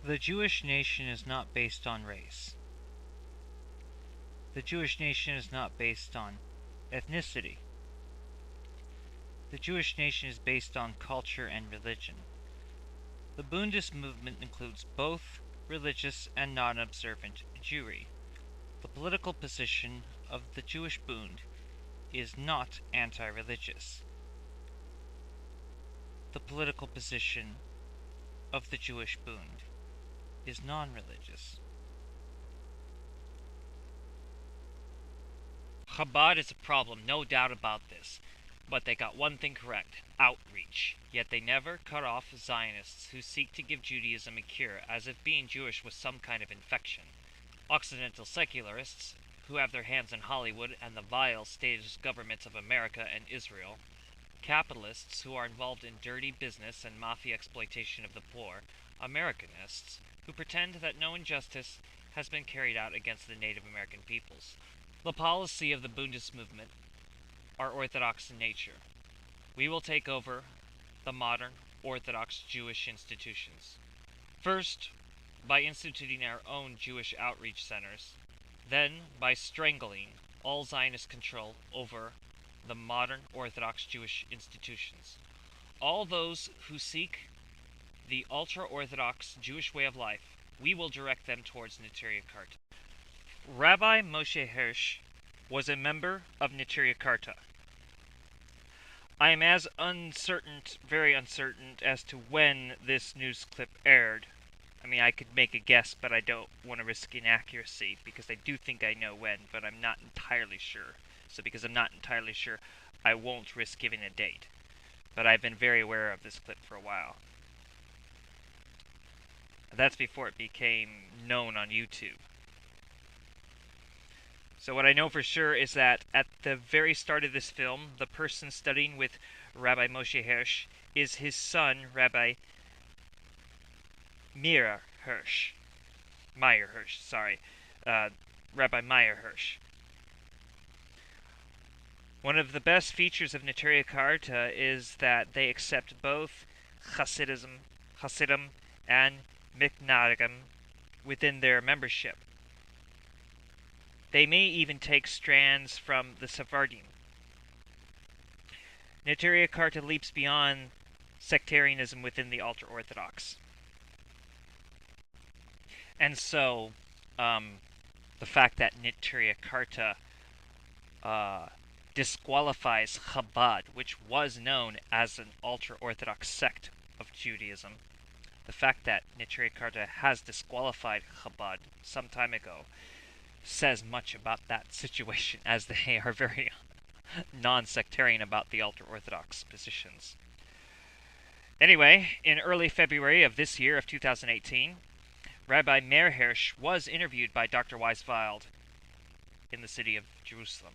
The Jewish nation is not based on race. The Jewish nation is not based on ethnicity. The Jewish nation is based on culture and religion. The Bundist movement includes both religious and non-observant Jewry. The political position of the Jewish Bund is not anti-religious. The political position of the Jewish Bund is non-religious. Chabad is a problem, no doubt about this, but they got one thing correct: outreach. Yet they never cut off Zionists who seek to give Judaism a cure, as if being Jewish was some kind of infection. Occidental secularists, who have their hands in Hollywood and the vile statist governments of America and Israel. Capitalists who are involved in dirty business and mafia exploitation of the poor. Americanists who pretend that no injustice has been carried out against the Native American peoples. The policy of the Bundist movement are orthodox in nature. We will take over the modern Orthodox Jewish institutions. First, by instituting our own Jewish outreach centers, then by strangling all Zionist control over the modern Orthodox Jewish institutions. All those who seek the ultra-Orthodox Jewish way of life, we will direct them towards Neturei Karta. Rabbi Moshe Hirsch was a member of Neturei Karta. I am as uncertain, very uncertain, as to when this news clip aired. I mean, I could make a guess, but I don't want to risk inaccuracy, because I do think I know when, but I'm not entirely sure. So because I'm not entirely sure, I won't risk giving a date. But I've been very aware of this clip for a while. That's before it became known on YouTube. So what I know for sure is that at the very start of this film, the person studying with Rabbi Moshe Hirsch is his son, Rabbi Meir Hirsch. Rabbi Meir Hirsch. One of the best features of Neturei Karta is that they accept both Hasidim and Miknagim within their membership. They may even take strands from the Sephardim. Neturei Karta leaps beyond sectarianism within the ultra-Orthodox. And so, the fact that Neturei Karta disqualifies Chabad, which was known as an ultra-Orthodox sect of Judaism, the fact that Neturei Karta has disqualified Chabad some time ago says much about that situation, as they are very non-sectarian about the ultra-Orthodox positions. Anyway, in early February of this year, of 2018, Rabbi Meir Hirsch was interviewed by Dr. Weisfeld in the city of Jerusalem.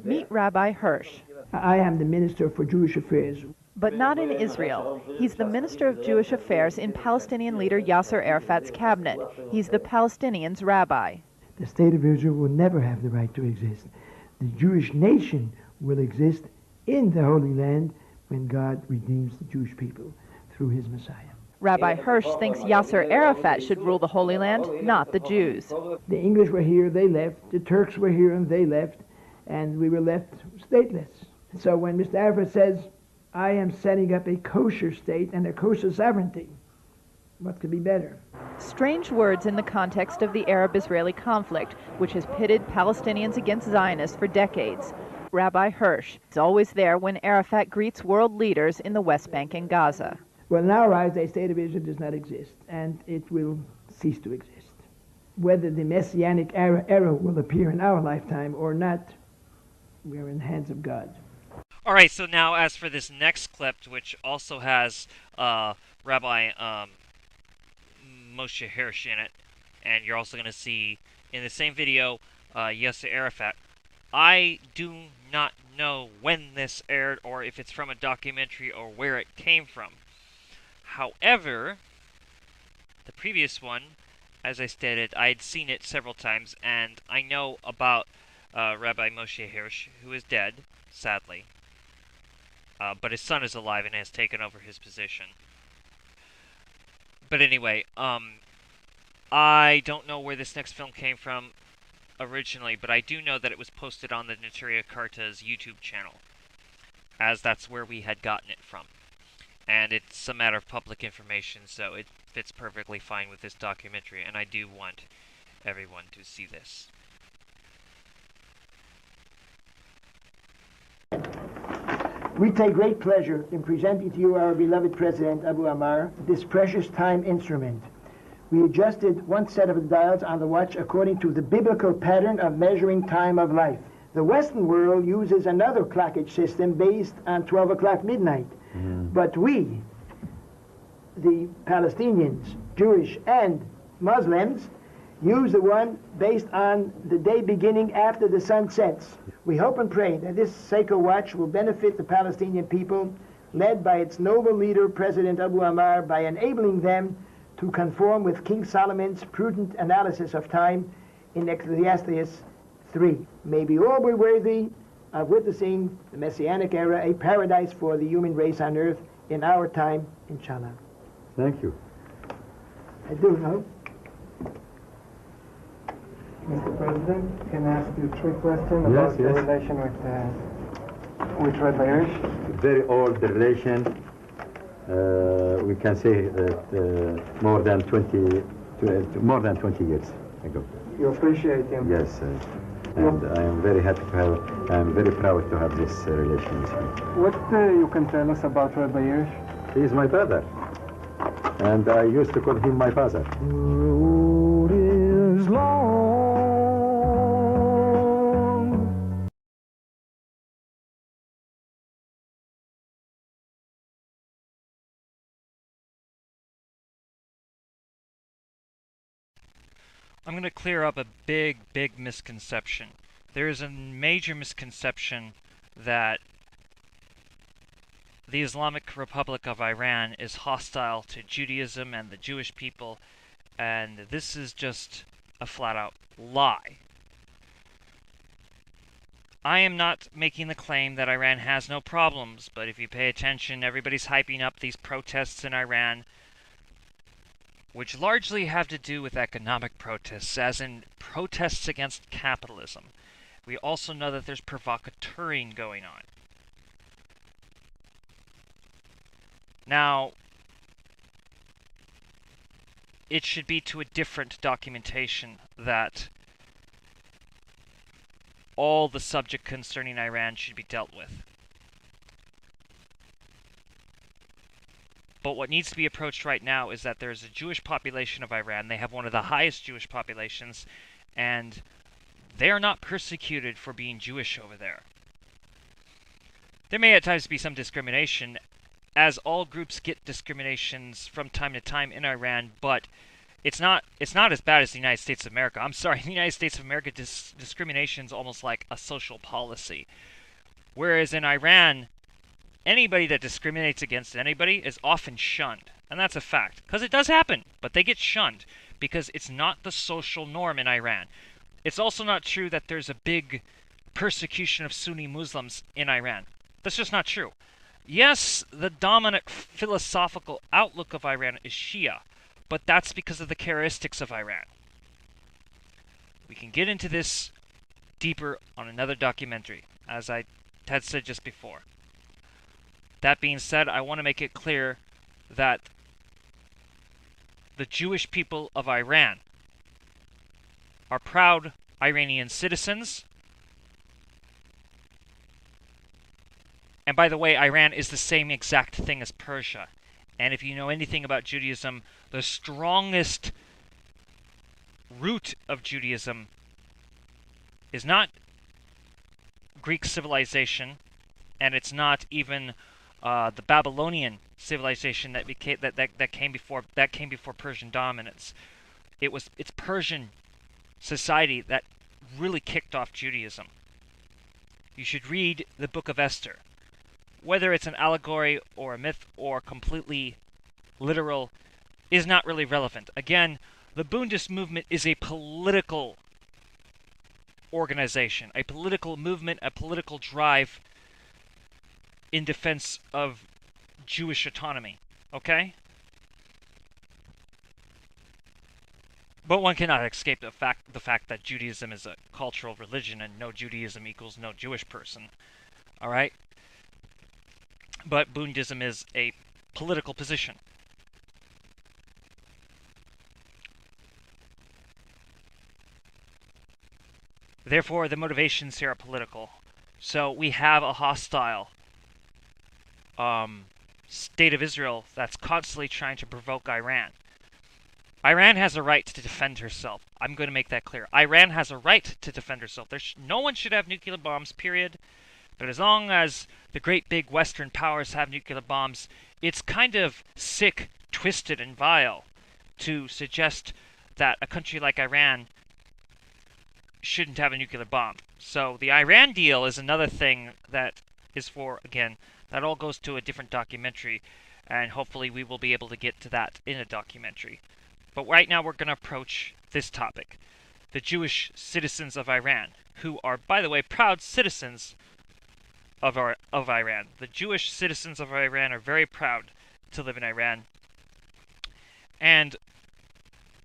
Meet Rabbi Hirsch. I am the Minister for Jewish Affairs. But not in Israel. He's the Minister of Jewish Affairs in Palestinian leader Yasser Arafat's cabinet. He's the Palestinians' rabbi. The state of Israel will never have the right to exist. The Jewish nation will exist in the Holy Land when God redeems the Jewish people through his Messiah. Rabbi Hirsch thinks Yasser Arafat should rule the Holy Land, not the Jews. The English were here, they left. The Turks were here, and they left. And we were left stateless. So when Mr. Arafat says, I am setting up a kosher state and a kosher sovereignty, what could be better? Strange words in the context of the Arab-Israeli conflict, which has pitted Palestinians against Zionists for decades. Rabbi Hirsch is always there when Arafat greets world leaders in the West Bank and Gaza. Well, in our eyes, a state of Israel does not exist, and it will cease to exist. Whether the Messianic era will appear in our lifetime or not, we are in the hands of God. Alright, so now as for this next clip, which also has Rabbi Moshe Hirsch in it, and you're also going to see in the same video Yasser Arafat. I do not know when this aired, or if it's from a documentary, or where it came from. However, the previous one, as I stated, I had seen it several times, and I know about Rabbi Moshe Hirsch, who is dead, sadly. but his son is alive and has taken over his position. But anyway, I don't know where this next film came from originally, but I do know that it was posted on the Naturia Carta's YouTube channel, as that's where we had gotten it from. And it's a matter of public information, so it fits perfectly fine with this documentary, and I do want everyone to see this. We take great pleasure in presenting to you our beloved President Abu Ammar, this precious time instrument. We adjusted one set of the dials on the watch according to the biblical pattern of measuring time of life. The Western world uses another clockage system based on 12 o'clock midnight. But we, the Palestinians, Jewish and Muslims, use the one based on the day beginning after the sun sets. We hope and pray that this Seiko watch will benefit the Palestinian people, led by its noble leader, President Abu Ammar, by enabling them to conform with King Solomon's prudent analysis of time in Ecclesiastes 3. May we all be worthy of witnessing the Messianic era, a paradise for the human race on earth in our time, inshallah. Thank you. I do know. Mr. President, can I ask you 3 questions Yes, about the yes. relation with Red Irish? Very old relation. We can say that more than 20 years ago. You appreciate him? Yes, and I am very happy to have. I am very proud to have this relation with him. What you can tell us about Red Irish? He is my brother, and I used to call him my father. The road is long. I'm going to clear up a big misconception. There is a major misconception that the Islamic Republic of Iran is hostile to Judaism and the Jewish people, and this is just a flat-out lie. I am not making the claim that Iran has no problems, but if you pay attention, everybody's hyping up these protests in Iran, which largely have to do with economic protests, as in protests against capitalism. We also know that there's provocateuring going on. Now, it should be to a different documentation that all the subject concerning Iran should be dealt with. But what needs to be approached right now is that there's a Jewish population of Iran. They have one of the highest Jewish populations, and they are not persecuted for being Jewish over there. There may at times be some discrimination, as all groups get discriminations from time to time in Iran, but it's not as bad as the United States of America. I'm sorry, in the United States of America, discrimination is almost like a social policy. Whereas in Iran, anybody that discriminates against anybody is often shunned. And that's a fact. Because it does happen, but they get shunned. Because it's not the social norm in Iran. It's also not true that there's a big persecution of Sunni Muslims in Iran. That's just not true. Yes, the dominant philosophical outlook of Iran is Shia. But that's because of the characteristics of Iran. We can get into this deeper on another documentary, as I had said just before. That being said, I want to make it clear that the Jewish people of Iran are proud Iranian citizens. And by the way, Iran is the same exact thing as Persia. And if you know anything about Judaism, the strongest root of Judaism is not Greek civilization, and it's not even the Babylonian civilization that came before Persian dominance. It's Persian society that really kicked off Judaism. You should read the Book of Esther. Whether it's an allegory or a myth or completely literal is not really relevant. Again, the Bundist movement is a political organization, a political movement, a political drive. in defense of Jewish autonomy, okay? But one cannot escape the fact that Judaism is a cultural religion and no Judaism equals no Jewish person, all right? But Bundism is a political position. Therefore, the motivations here are political. So we have a hostile state of Israel that's constantly trying to provoke Iran. Iran has a right to defend herself. I'm going to make that clear. Iran has a right to defend herself. No one should have nuclear bombs, period. But as long as the great big Western powers have nuclear bombs, it's kind of sick, twisted, and vile to suggest that a country like Iran shouldn't have a nuclear bomb. So the Iran deal is another thing that is for, again, that all goes to a different documentary, and hopefully we will be able to get to that in a documentary. But right now we're going to approach this topic. The Jewish citizens of Iran, who are, by the way, proud citizens of Iran. The Jewish citizens of Iran are very proud to live in Iran. And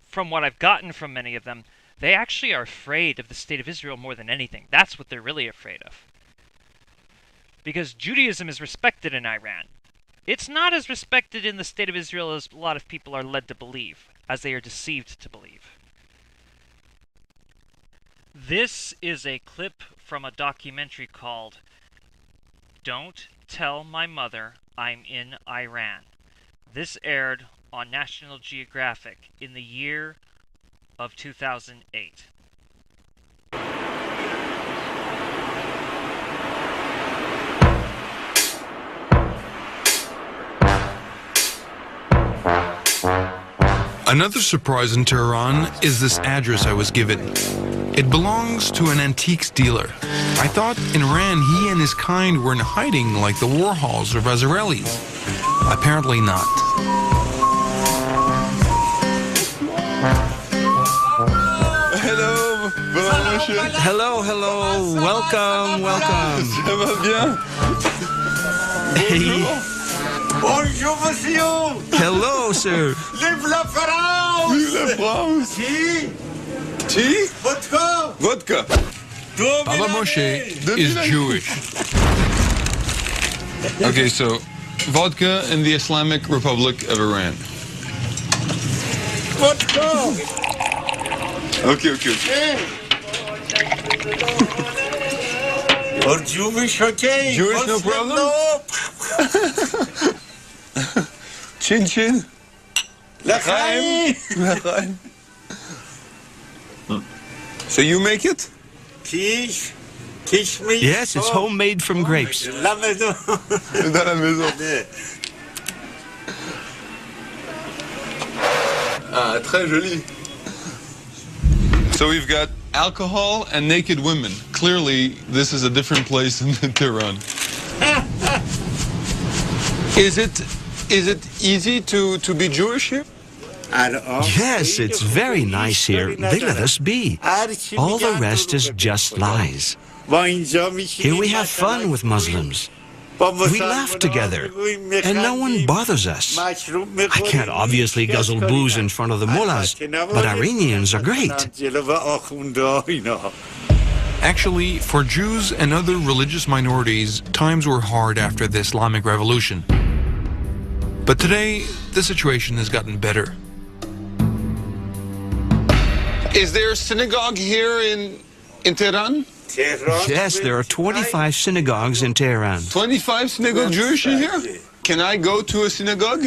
from what I've gotten from many of them, they actually are afraid of the state of Israel more than anything. That's what they're really afraid of. Because Judaism is respected in Iran. It's not as respected in the state of Israel as a lot of people are led to believe, as they are deceived to believe. This is a clip from a documentary called Don't Tell My Mother I'm in Iran. This aired on National Geographic in the year of 2008. Another surprise in Tehran is this address I was given. It belongs to an antiques dealer. I thought in Iran he and his kind were in hiding like the Warhols of Israelis. Apparently not. Hello, bonjour. Hello, hello, welcome, welcome. Ça va bien? Hey. Bonjour, monsieur. Hello, sir. Vive la France. Vive la France. Tea. Tea? Vodka. Vodka. Baba Moshe is Jewish. Okay, so vodka in the Islamic Republic of Iran. Vodka. Okay. Or Jewish, okay. Jewish, no problem? Chin chin. L'chaim. L'chaim. So you make it? Quiche. Quiche me. Yes, it's homemade from grapes. La maison. Dans la maison. Ah, très joli. So we've got alcohol and naked women. Clearly, this is a different place in Tehran. Is it easy to be Jewish here? Yes, it's very nice here. They let us be. All the rest is just lies. Here we have fun with Muslims. We laugh together, and no one bothers us. I can't obviously guzzle booze in front of the mullahs, but Iranians are great. Actually, for Jews and other religious minorities, times were hard after the Islamic Revolution. But today, the situation has gotten better. Is there a synagogue here in Tehran? Yes, there are 25 synagogues in Tehran. 25 synagogue Jewish in here? Can I go to a synagogue?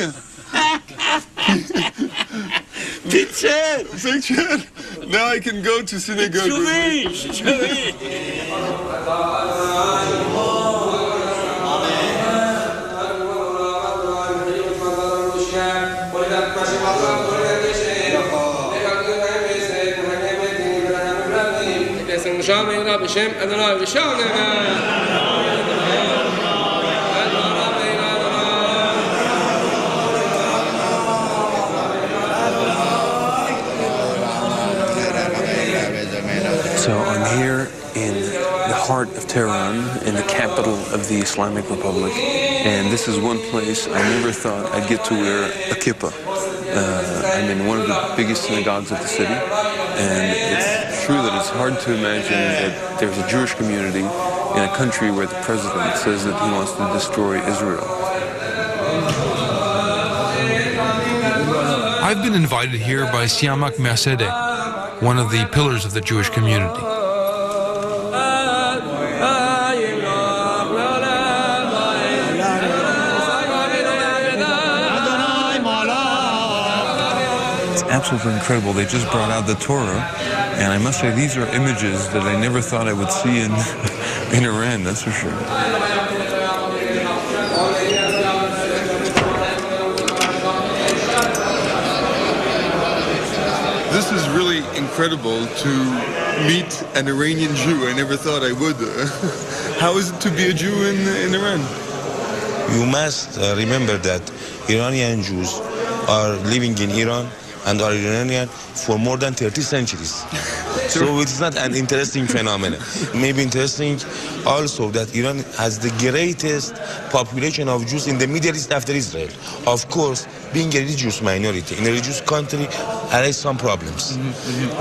Picture. Now I can go to synagogue. So I'm here in the heart of Tehran, in the capital of the Islamic Republic, and this is one place I never thought I'd get to wear a kippah. I'm in one of the biggest synagogues of the city, and it's true that it's hard to imagine that there's a Jewish community in a country where the president says that he wants to destroy Israel. I've been invited here by Siamak Mercedeh, one of the pillars of the Jewish community. It's absolutely incredible. They just brought out the Torah, and I must say these are images that I never thought I would see in in Iran, that's for sure. This is really incredible to meet an Iranian Jew. I never thought I would. How is it to be a Jew in Iran? You must remember that Iranian Jews are living in Iran and are Iranian for more than 30 centuries. So it's not an interesting phenomenon. Maybe interesting also that Iran has the greatest population of Jews in the Middle East after Israel. Of course, being a religious minority in a religious country has some problems,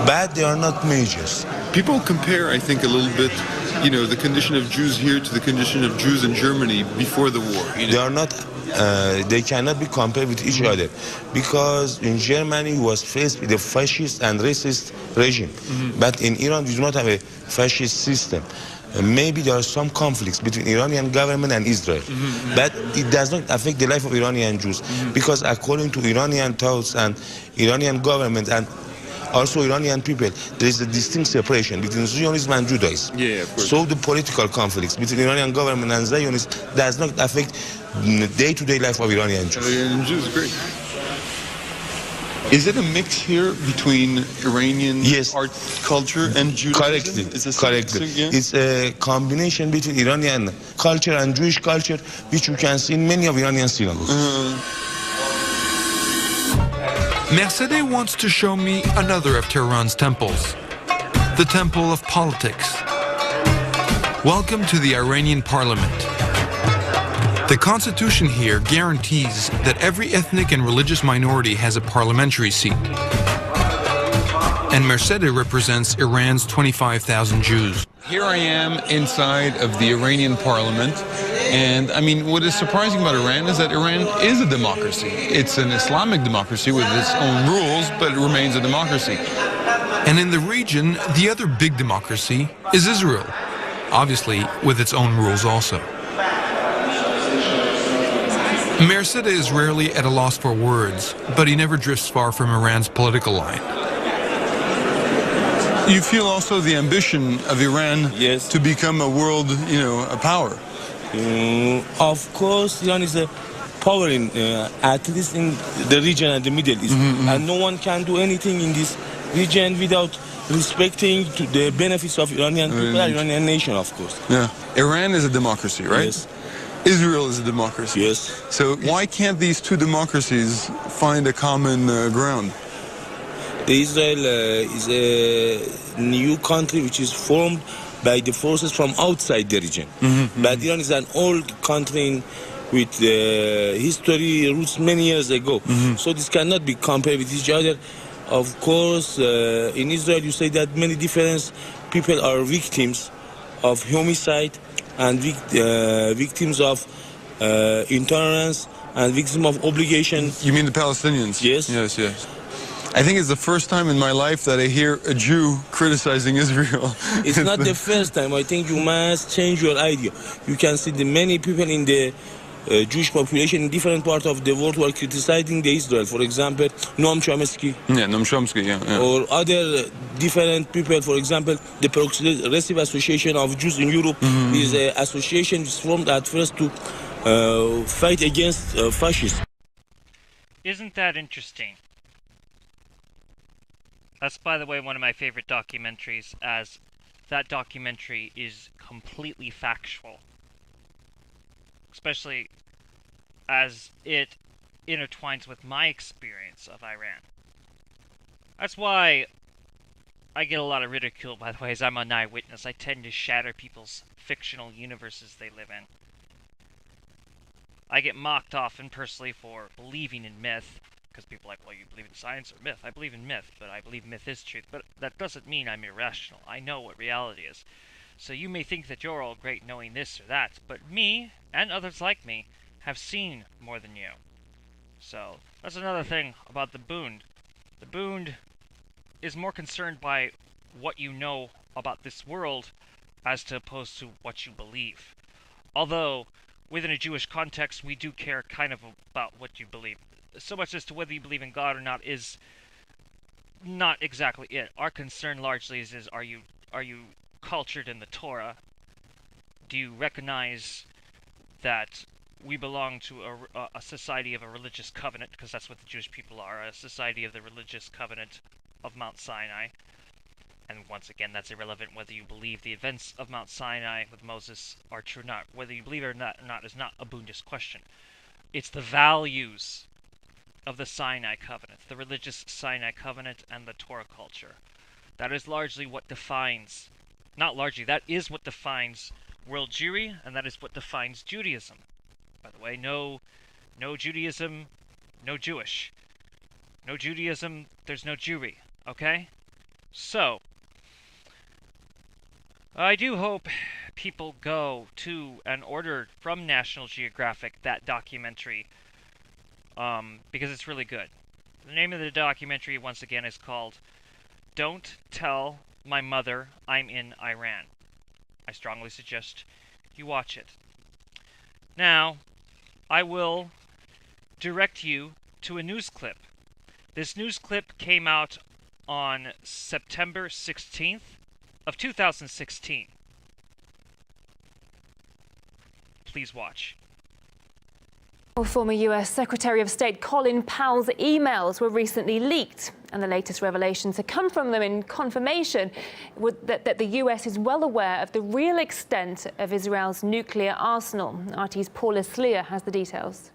but they are not majors. People compare, I think, a little bit, the condition of Jews here to the condition of Jews in Germany before the war. They are not. They cannot be compared with each other, because in Germany was faced with a fascist and racist regime, but in Iran we do not have a fascist system. Maybe there are some conflicts between Iranian government and Israel, but it does not affect the life of Iranian Jews, because according to Iranian thoughts and Iranian government and also Iranian people, there is a distinct separation between Zionism and Judaism. Yeah, of course. So the political conflicts between Iranian government and Zionists does not affect the day-to-day life of Iranian Jews. Iranian Jews, great. Is it a mix here between Iranian art culture and Judaism? Correctly. It's a combination between Iranian culture and Jewish culture, which you can see in many of Iranian synagogues. Mercedeh wants to show me another of Tehran's temples, the Temple of Politics. Welcome to the Iranian Parliament. The constitution here guarantees that every ethnic and religious minority has a parliamentary seat. And Mercedeh represents Iran's 25,000 Jews. Here I am inside of the Iranian parliament, and I mean, what is surprising about Iran is that Iran is a democracy. It's an Islamic democracy with its own rules, but it remains a democracy. And in the region, the other big democracy is Israel, obviously with its own rules also. Mercedeh is rarely at a loss for words, but he never drifts far from Iran's political line. You feel also the ambition of Iran to become a world, a power. Of course, Iran is a power at least in the region and the Middle East, and no one can do anything in this region without respecting the benefits of Iranian people and Iranian nation, of course. Yeah, Iran is a democracy, right? Yes. Israel is a democracy. Yes. So why can't these two democracies find a common ground? Israel is a new country which is formed by the forces from outside the region. But Iran is an old country with history roots many years ago. So this cannot be compared with each other. Of course, in Israel you say that many different people are victims of homicide and victims of intolerance and victims of obligation. You mean the Palestinians? Yes. Yes, yes. I think it's the first time in my life that I hear a Jew criticizing Israel. It's not the first time. I think you must change your idea. You can see the many people in the Jewish population in different parts of the world who are criticizing the Israel. For example, Noam Chomsky. Yeah, Noam Chomsky, yeah. Or other different people. For example, the Progressive Association of Jews in Europe is an association which formed at first to fight against fascism. Isn't that interesting? That's, by the way, one of my favorite documentaries, as that documentary is completely factual. Especially as it intertwines with my experience of Iran. That's why I get a lot of ridicule, by the way, as I'm an eyewitness. I tend to shatter people's fictional universes they live in. I get mocked often personally for believing in myth, because people are like, well, you believe in science or myth? I believe in myth, but I believe myth is truth. But that doesn't mean I'm irrational. I know what reality is. So you may think that you're all great knowing this or that, but me, and others like me, have seen more than you. So, that's another thing about the Bund. The Bund is more concerned by what you know about this world as to opposed to what you believe. Although, within a Jewish context, we do care kind of about what you believe. So much as to whether you believe in God or not is not exactly it. Our concern largely is are you cultured in the Torah? Do you recognize that we belong to a society of a religious covenant, because that's what the Jewish people are, a society of the religious covenant of Mount Sinai? And once again, that's irrelevant whether you believe the events of Mount Sinai with Moses are true or not. Whether you believe it or not is not a Bundist question. It's the values of the Sinai covenant, the religious Sinai covenant and the Torah culture. That is largely what defines, not largely, that is what defines world Jewry, and that is what defines Judaism. By the way, no Judaism, no Jewish. No Judaism, there's no Jewry, okay? So, I do hope people go to and order from National Geographic that documentary, because it's really good. The name of the documentary, once again, is called Don't Tell My Mother I'm in Iran. I strongly suggest you watch it. Now, I will direct you to a news clip. This news clip came out on September 16th of 2016. Please watch. Former U.S. Secretary of State Colin Powell's emails were recently leaked, and the latest revelations have come from them in confirmation that the U.S. is well aware of the real extent of Israel's nuclear arsenal. RT's Paula Sleer has the details.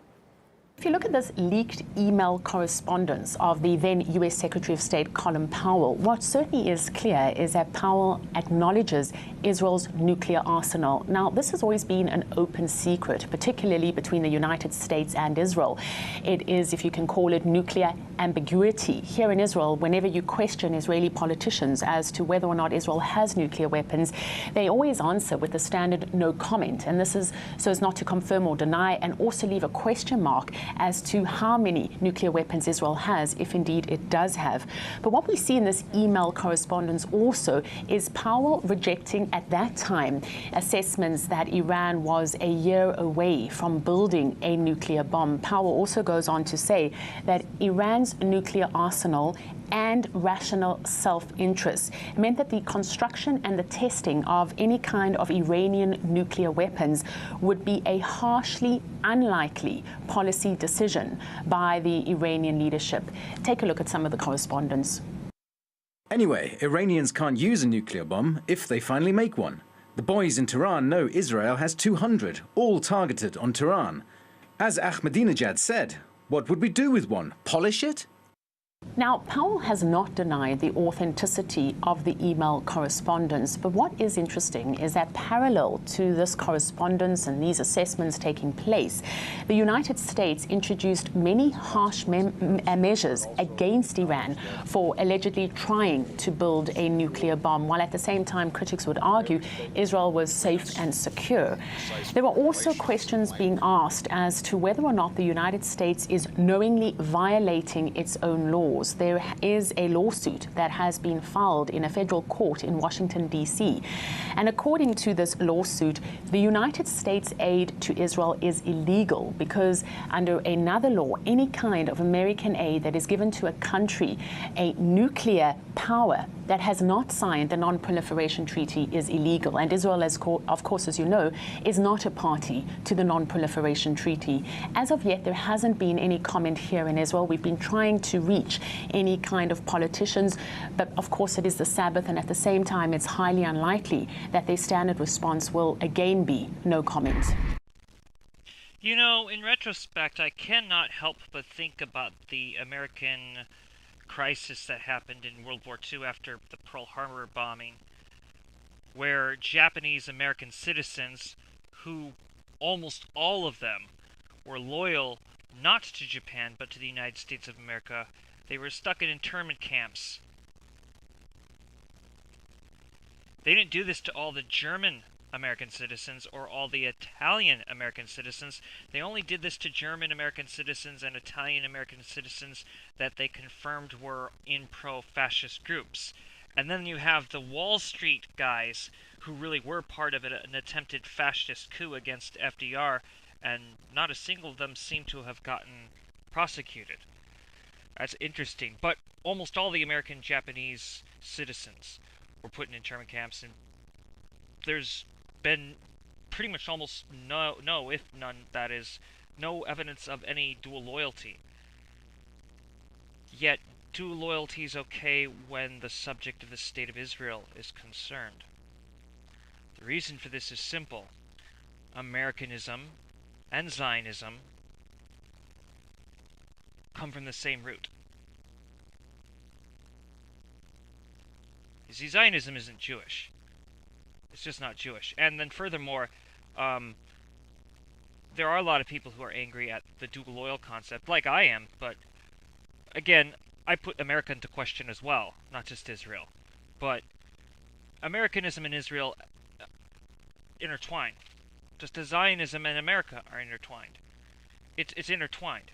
If you look at this leaked email correspondence of the then U.S. Secretary of State Colin Powell, what certainly is clear is that Powell acknowledges Israel's nuclear arsenal. Now, this has always been an open secret, particularly between the United States and Israel. It is, if you can call it, nuclear ambiguity. Here in Israel, whenever you question Israeli politicians as to whether or not Israel has nuclear weapons, they always answer with the standard no comment. And this is so as not to confirm or deny, and also leave a question mark as to how many nuclear weapons Israel has, if indeed it does have. But what we see in this email correspondence also is Powell rejecting at that time assessments that Iran was a year away from building a nuclear bomb. Powell also goes on to say that Iran's nuclear arsenal and rational self-interest meant that the construction and the testing of any kind of Iranian nuclear weapons would be a harshly unlikely policy decision by the Iranian leadership. Take a look at some of the correspondence. Anyway, Iranians can't use a nuclear bomb if they finally make one. The boys in Tehran know Israel has 200, all targeted on Tehran. As Ahmadinejad said, what would we do with one? Polish it? Now, Powell has not denied the authenticity of the email correspondence, but what is interesting is that parallel to this correspondence and these assessments taking place, the United States introduced many harsh measures against Iran for allegedly trying to build a nuclear bomb, while at the same time critics would argue Israel was safe and secure. There were also questions being asked as to whether or not the United States is knowingly violating its own laws. There is a lawsuit that has been filed in a federal court in Washington, D.C. And according to this lawsuit, the United States aid to Israel is illegal because under another law, any kind of American aid that is given to a country, a nuclear power that has not signed the Non-Proliferation Treaty, is illegal. And Israel, of course, as you know, is not a party to the Non-Proliferation Treaty. As of yet, there hasn't been any comment here in Israel. We've been trying to reach any kind of politicians, but of course it is the Sabbath, and at the same time it's highly unlikely that their standard response will again be no comment. You know, in retrospect, I cannot help but think about the American crisis that happened in World War II after the Pearl Harbor bombing, where Japanese American citizens, who almost all of them were loyal not to Japan but to the United States of America, they were stuck in internment camps. They didn't do this to all the German American citizens or all the Italian American citizens. They only did this to German American citizens and Italian American citizens that they confirmed were in pro-fascist groups. And then you have the Wall Street guys who really were part of an attempted fascist coup against FDR, and not a single of them seem to have gotten prosecuted. That's interesting. But almost all the American Japanese citizens were put in internment camps, and there's been pretty much almost no, if none, that is, no evidence of any dual loyalty. Yet, dual loyalty is okay when the subject of the State of Israel is concerned. The reason for this is simple. Americanism and Zionism come from the same root. You see, Zionism isn't Jewish. It's just not Jewish. And then furthermore, there are a lot of people who are angry at the dual loyal concept, like I am, but again, I put America into question as well, not just Israel. But Americanism and Israel intertwine, just as Zionism and America are intertwined. It's intertwined.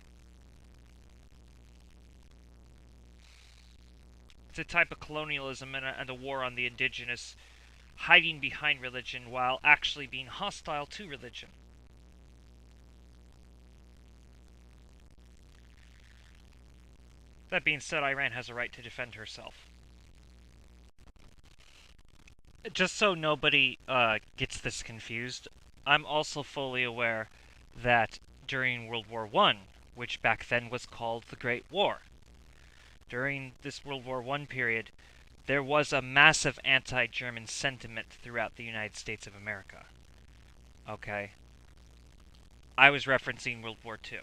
It's a type of colonialism and a war on the indigenous, hiding behind religion while actually being hostile to religion. That being said, Iran has a right to defend herself. Just so nobody gets this confused, I'm also fully aware that during World War I, which back then was called the Great War, during this World War I period, there was a massive anti-German sentiment throughout the United States of America. Okay? I was referencing World War II.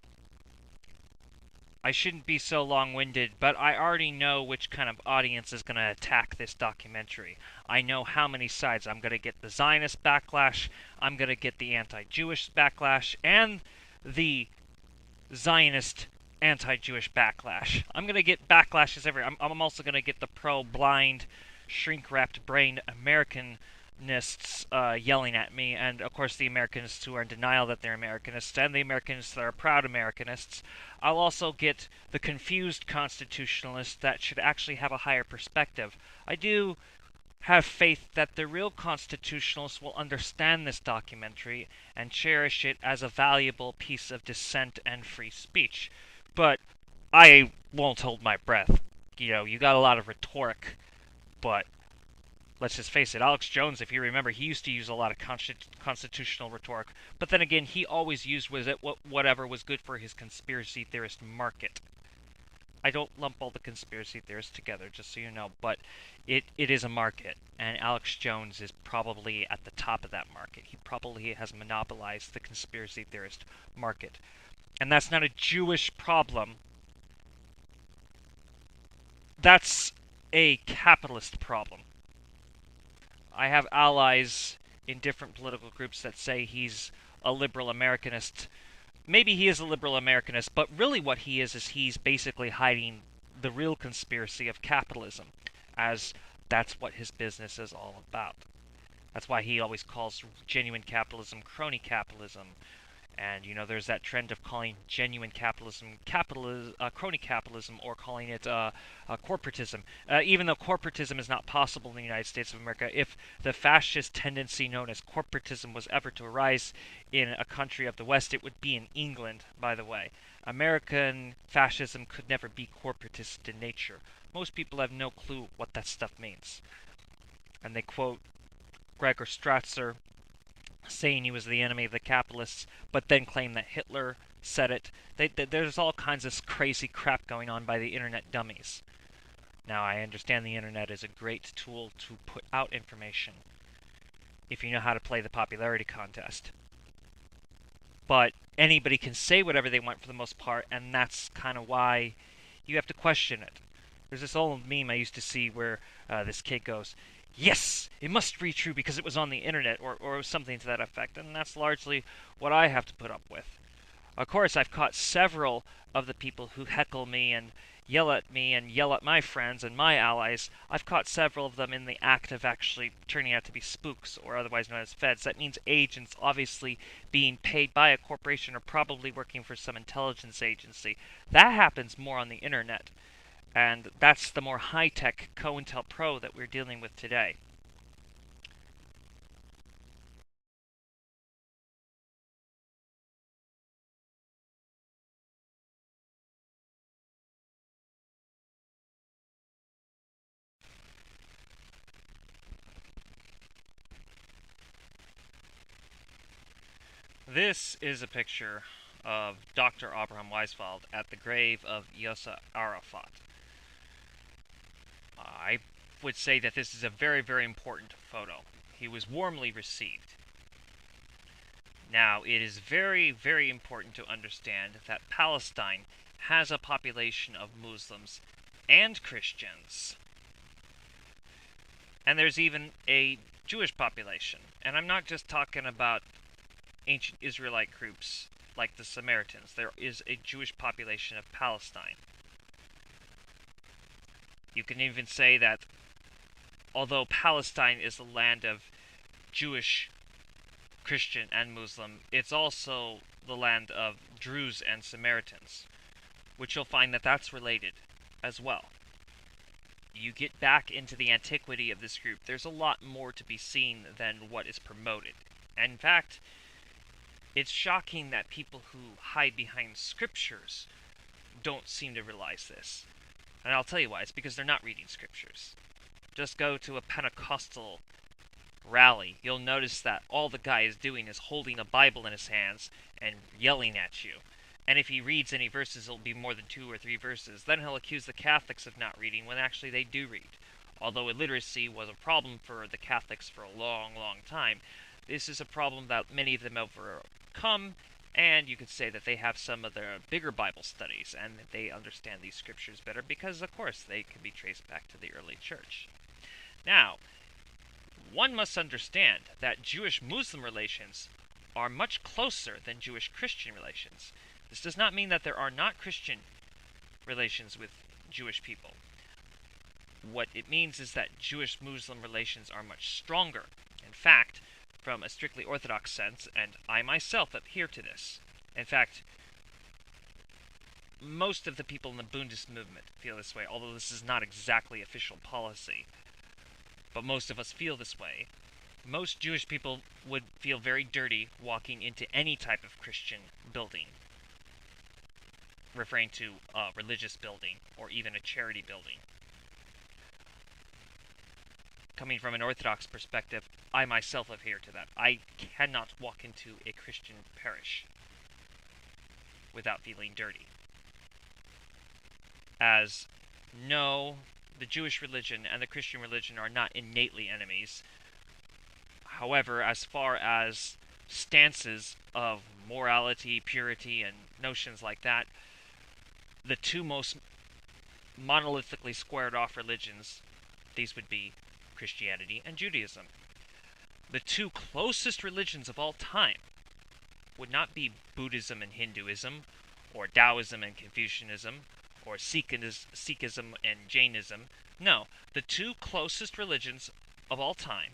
I shouldn't be so long-winded, but I already know which kind of audience is going to attack this documentary. I know how many sides. I'm going to get the Zionist backlash, I'm going to get the anti-Jewish backlash, and the Zionist anti-Jewish backlash. I'm going to get backlashes everywhere. I'm also going to get the pro-blind, shrink-wrapped brained Americanists yelling at me, and of course the Americanists who are in denial that they're Americanists, and the Americanists that are proud Americanists. I'll also get the confused constitutionalists that should actually have a higher perspective. I do have faith that the real constitutionalists will understand this documentary and cherish it as a valuable piece of dissent and free speech. But I won't hold my breath. You know, you got a lot of rhetoric, but let's just face it, Alex Jones, if you remember, he used to use a lot of constitutional rhetoric, but then again, he always used whatever was good for his conspiracy theorist market. I don't lump all the conspiracy theorists together, just so you know, but it is a market, and Alex Jones is probably at the top of that market. He probably has monopolized the conspiracy theorist market. And that's not a Jewish problem. That's a capitalist problem. I have allies in different political groups that say he's a liberal Americanist. Maybe he is a liberal Americanist, but really what he is he's basically hiding the real conspiracy of capitalism, as that's what his business is all about. That's why he always calls genuine capitalism crony capitalism. And, you know, there's that trend of calling genuine capitalism crony capitalism, or calling it corporatism. Even though corporatism is not possible in the United States of America, if the fascist tendency known as corporatism was ever to arise in a country of the West, it would be in England, by the way. American fascism could never be corporatist in nature. Most people have no clue what that stuff means. And they quote Gregor Strasser, saying he was the enemy of the capitalists, but then claim that Hitler said it. There's all kinds of crazy crap going on by the internet dummies. Now, I understand the internet is a great tool to put out information if you know how to play the popularity contest. But anybody can say whatever they want for the most part, and that's kind of why you have to question it. There's this old meme I used to see where this kid goes, "Yes, it must be true because it was on the internet," or something to that effect, and that's largely what I have to put up with. Of course, I've caught several of the people who heckle me and yell at my friends and my allies. I've caught several of them in the act of actually turning out to be spooks, or otherwise known as feds. That means agents obviously being paid by a corporation or probably working for some intelligence agency. That happens more on the internet. And that's the more high-tech COINTELPRO that we're dealing with today. This is a picture of Dr. Abraham Weiswald at the grave of Yasser Arafat. I would say that this is a very, very important photo. He was warmly received. Now, it is very, very important to understand that Palestine has a population of Muslims and Christians. And there's even a Jewish population. And I'm not just talking about ancient Israelite groups like the Samaritans. There is a Jewish population of Palestine. You can even say that although Palestine is the land of Jewish, Christian, and Muslim, it's also the land of Druze and Samaritans, which you'll find that that's related as well. You get back into the antiquity of this group, there's a lot more to be seen than what is promoted. And in fact, it's shocking that people who hide behind scriptures don't seem to realize this. And I'll tell you why. It's because they're not reading scriptures. Just go to a Pentecostal rally. You'll notice that all the guy is doing is holding a Bible in his hands and yelling at you. And if he reads any verses, it'll be more than 2 or 3 verses. Then he'll accuse the Catholics of not reading when actually they do read. Although illiteracy was a problem for the Catholics for a long, long time, this is a problem that many of them have overcome, and you could say that they have some of their bigger Bible studies, and they understand these scriptures better because, of course, they can be traced back to the early church. Now, one must understand that Jewish-Muslim relations are much closer than Jewish-Christian relations. This does not mean that there are not Christian relations with Jewish people. What it means is that Jewish-Muslim relations are much stronger. In fact, from a strictly Orthodox sense, and I myself adhere to this. In fact, most of the people in the Bundist movement feel this way, although this is not exactly official policy. But most of us feel this way. Most Jewish people would feel very dirty walking into any type of Christian building, referring to a religious building or even a charity building. Coming from an Orthodox perspective, I myself adhere to that. I cannot walk into a Christian parish without feeling dirty. As no, the Jewish religion and the Christian religion are not innately enemies. However, as far as stances of morality, purity, and notions like that, the two most monolithically squared off religions, these would be Christianity and Judaism. The two closest religions of all time would not be Buddhism and Hinduism, or Taoism and Confucianism, or Sikhism and Jainism. No, the two closest religions of all time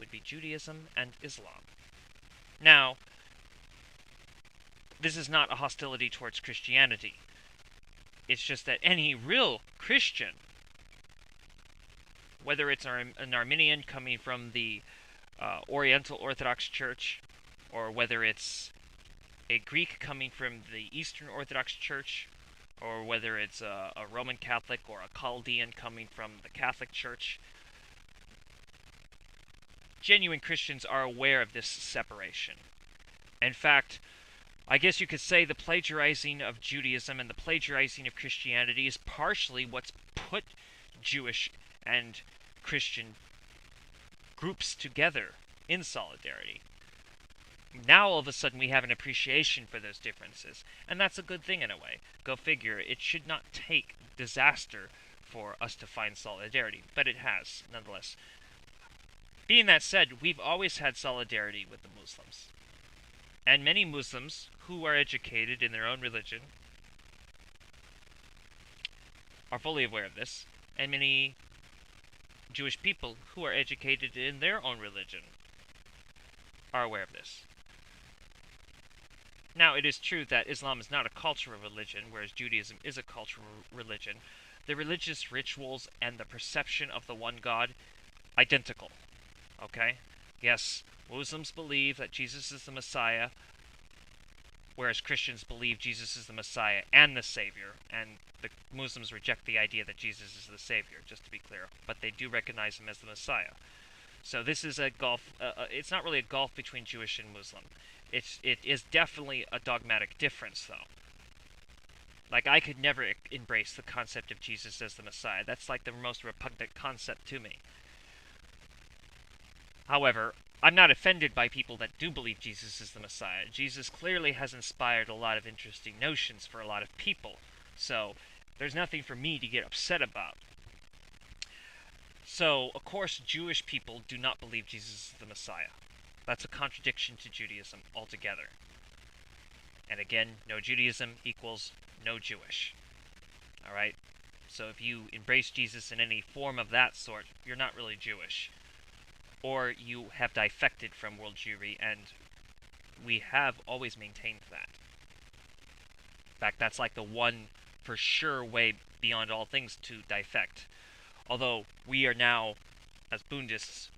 would be Judaism and Islam. Now, this is not a hostility towards Christianity. It's just that any real Christian, whether it's an Armenian coming from the Oriental Orthodox Church, or whether it's a Greek coming from the Eastern Orthodox Church, or whether it's a Roman Catholic or a Chaldean coming from the Catholic Church, genuine Christians are aware of this separation. In fact, I guess you could say the plagiarizing of Judaism and the plagiarizing of Christianity is partially what's put Jewish and Christian groups together in solidarity. Now all of a sudden we have an appreciation for those differences, and that's a good thing in a way. Go figure, it should not take disaster for us to find solidarity, but it has, nonetheless. Being that said, we've always had solidarity with the Muslims. And many Muslims who are educated in their own religion are fully aware of this, and many Jewish people who are educated in their own religion are aware of this. Now, it is true that Islam is not a cultural religion, whereas Judaism is a cultural religion. The religious rituals and the perception of the one God, identical. Okay? Yes, Muslims believe that Jesus is the Messiah, whereas Christians believe Jesus is the Messiah and the Savior, and the Muslims reject the idea that Jesus is the Savior, just to be clear, but they do recognize him as the Messiah. So this is a gulf, it's not really a gulf between Jewish and Muslim. It is definitely a dogmatic difference, though. Like, I could never embrace the concept of Jesus as the Messiah. That's like the most repugnant concept to me. However, I'm not offended by people that do believe Jesus is the Messiah. Jesus clearly has inspired a lot of interesting notions for a lot of people, so there's nothing for me to get upset about. So, of course, Jewish people do not believe Jesus is the Messiah. That's a contradiction to Judaism altogether. And again, no Judaism equals no Jewish. Alright? So if you embrace Jesus in any form of that sort, you're not really Jewish. Or you have defected from world Jewry, and we have always maintained that. In fact, that's like the one for sure way beyond all things to defect. Although we are now, as Bundists,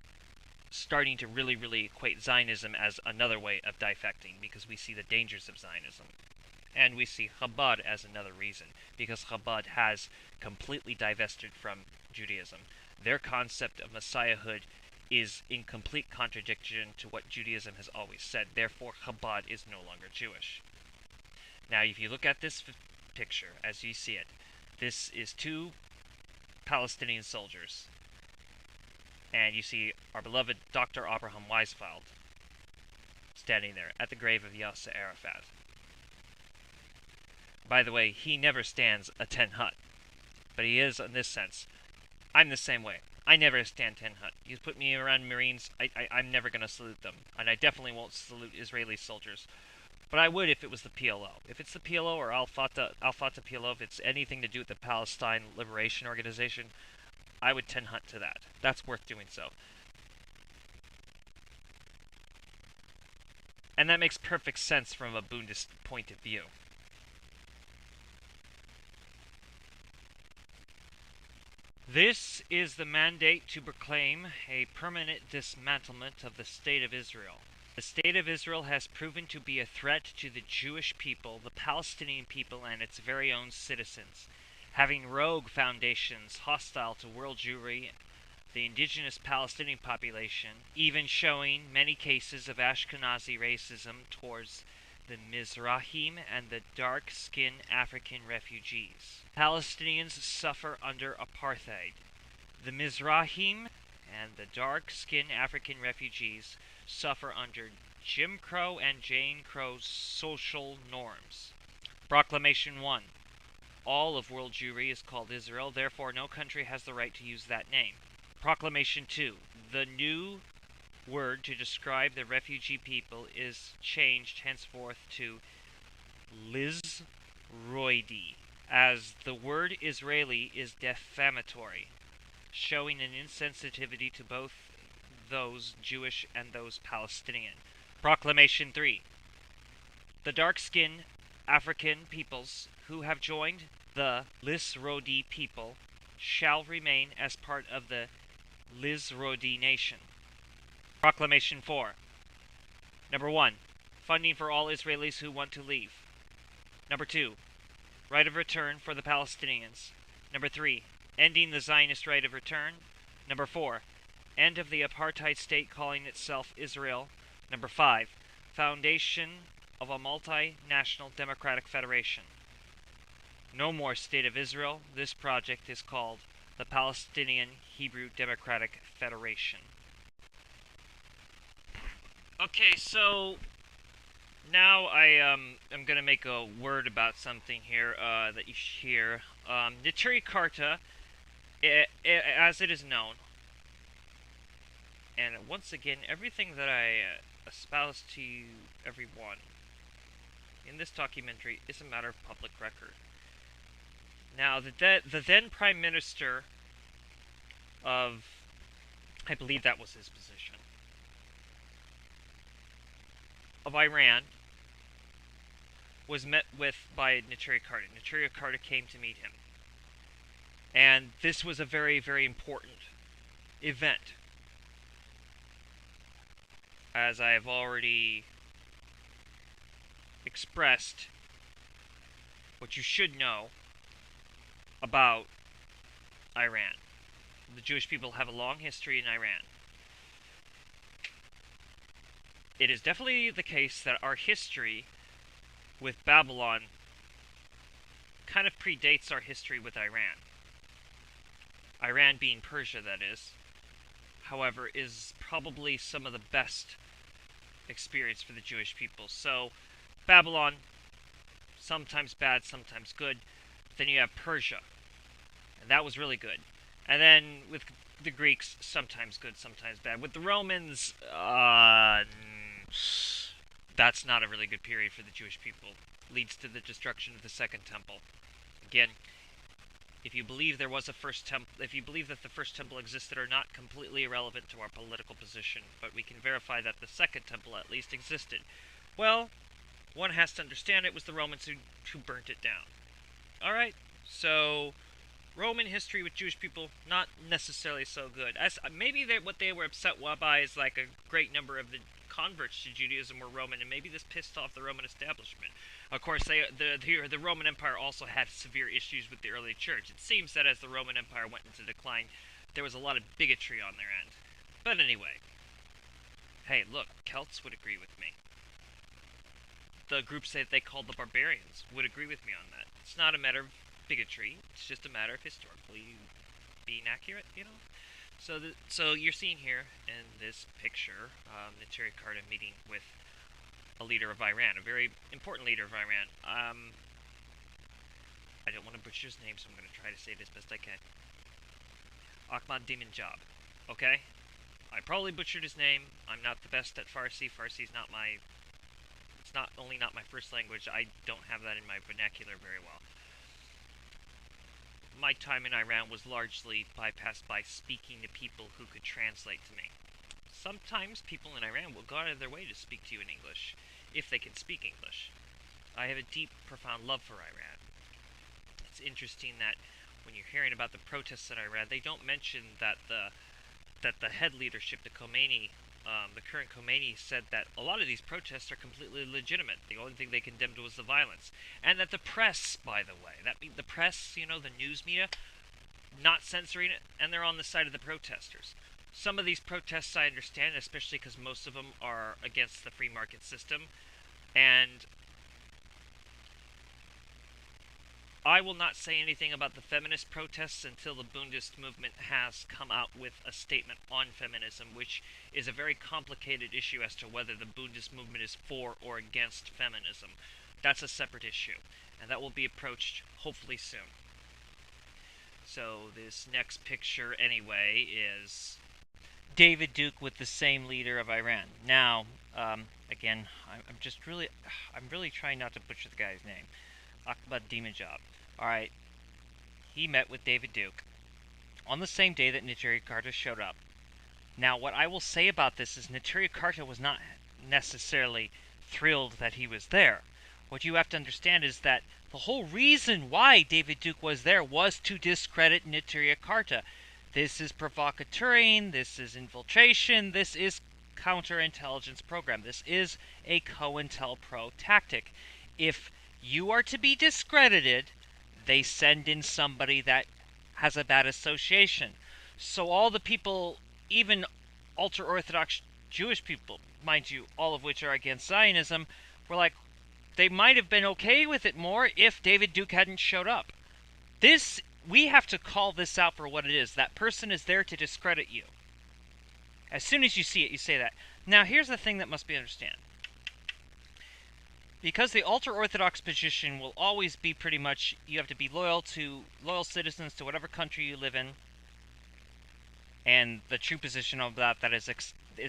starting to really equate Zionism as another way of defecting, because we see the dangers of Zionism. And we see Chabad as another reason, because Chabad has completely divested from Judaism. Their concept of Messiahhood is in complete contradiction to what Judaism has always said. Therefore, Chabad is no longer Jewish. Now, if you look at this picture, as you see it, this is two Palestinian soldiers. And you see our beloved Dr. Abraham Weisfeld standing there at the grave of Yasser Arafat. By the way, he never stands a 10 hut, but he is in this sense. I'm the same way. I never stand 10 hut. You put me around Marines, I'm never going to salute them, and I definitely won't salute Israeli soldiers. But I would if it was the PLO. If it's the PLO or Al-Fatah PLO, if it's anything to do with the Palestine Liberation Organization, I would 10 hunt to that. That's worth doing so. And that makes perfect sense from a Bundist point of view. This is the mandate to proclaim a permanent dismantlement of the State of Israel. The State of Israel has proven to be a threat to the Jewish people, the Palestinian people, and its very own citizens, having rogue foundations hostile to world Jewry, the indigenous Palestinian population, even showing many cases of Ashkenazi racism towards the Mizrahim and the dark-skinned African refugees. Palestinians suffer under apartheid. The Mizrahim and the dark-skinned African refugees suffer under Jim Crow and Jane Crow social norms. Proclamation 1. All of world Jewry is called Israel, therefore no country has the right to use that name. Proclamation 2. The new word to describe the refugee people is changed henceforth to Lizroidi, as the word Israeli is defamatory, showing an insensitivity to both those Jewish and those Palestinian. Proclamation 3. The dark-skinned African peoples who have joined the Lizrodi people shall remain as part of the Lizrodi nation. Proclamation 4. Number 1. Funding for all Israelis who want to leave. Number 2. Right of return for the Palestinians. Number 3. Ending the Zionist right of return. Number 4. End of the apartheid state calling itself Israel. Number 5. Foundation of a multinational democratic federation. No more State of Israel. This project is called the Palestinian Hebrew Democratic Federation. Okay, so now I am going to make a word about something here that you should hear. Neturei Karta, as it is known, and once again, everything that I espouse to you, everyone, in this documentary is a matter of public record. Now, the then Prime Minister of, I believe that was his position, of Iran, was met with by Neturei Karta. Neturei Karta came to meet him. And this was a very, very important event. As I have already expressed what you should know about Iran. The Jewish people have a long history in Iran. It is definitely the case that our history with Babylon kind of predates our history with Iran. Iran being Persia, that is. However, is probably some of the best experience for the Jewish people. So, Babylon, sometimes bad, sometimes good. Then you have Persia, and that was really good. And then with the Greeks, sometimes good, sometimes bad. With the Romans, that's not a really good period for the Jewish people. Leads to the destruction of the Second Temple. Again, if you believe there was a first temple, if you believe that the first temple existed or not, completely irrelevant to our political position. But we can verify that the Second Temple at least existed. Well, one has to understand it was the Romans who burnt it down. Alright, so Roman history with Jewish people, not necessarily so good. As maybe what they were upset by is like a great number of the converts to Judaism were Roman, and maybe this pissed off the Roman establishment. Of course, the Roman Empire also had severe issues with the early church. It seems that as the Roman Empire went into decline, there was a lot of bigotry on their end. But anyway, hey, look, Celts would agree with me. The groups that they called the barbarians would agree with me on that. It's not a matter of bigotry, it's just a matter of historically being accurate, you know? So you're seeing here in this picture, Neturei Karta meeting with a leader of Iran, a very important leader of Iran. I don't want to butcher his name, so I'm going to try to say it as best I can. Ahmadinejad. Okay? I probably butchered his name. I'm not the best at Farsi. Farsi's not my... It's not only not my first language, I don't have that in my vernacular very well. My time in Iran was largely bypassed by speaking to people who could translate to me. Sometimes people in Iran will go out of their way to speak to you in English, if they can speak English. I have a deep, profound love for Iran. It's interesting that when you're hearing about the protests in Iran, they don't mention that the head leadership, the Khomeini, the current Khomeini, said that a lot of these protests are completely legitimate. The only thing they condemned was the violence. And that the press, by the way, the press, you know, the news media, not censoring it, and they're on the side of the protesters. Some of these protests I understand, especially because most of them are against the free market system, and I will not say anything about the feminist protests until the Bundist movement has come out with a statement on feminism, which is a very complicated issue as to whether the Bundist movement is for or against feminism. That's a separate issue, and that will be approached hopefully soon. So this next picture, anyway, is David Duke with the same leader of Iran. Now, again, I'm really trying not to butcher the guy's name. Ahmadinejad. Alright, he met with David Duke on the same day that Neturei Karta showed up. Now, what I will say about this is Neturei Karta was not necessarily thrilled that he was there. What you have to understand is that the whole reason why David Duke was there was to discredit Neturei Karta. This is provocateuring, this is infiltration, this is counterintelligence program. This is a COINTELPRO tactic. If you are to be discredited, they send in somebody that has a bad association. So all the people, even ultra-Orthodox Jewish people, mind you, all of which are against Zionism, were like, they might have been okay with it more if David Duke hadn't showed up. We have to call this out for what it is. That person is there to discredit you. As soon as you see it, you say that. Now, here's the thing that must be understood. Because the ultra-Orthodox position will always be pretty much, you have to be loyal citizens to whatever country you live in, and the true position of that is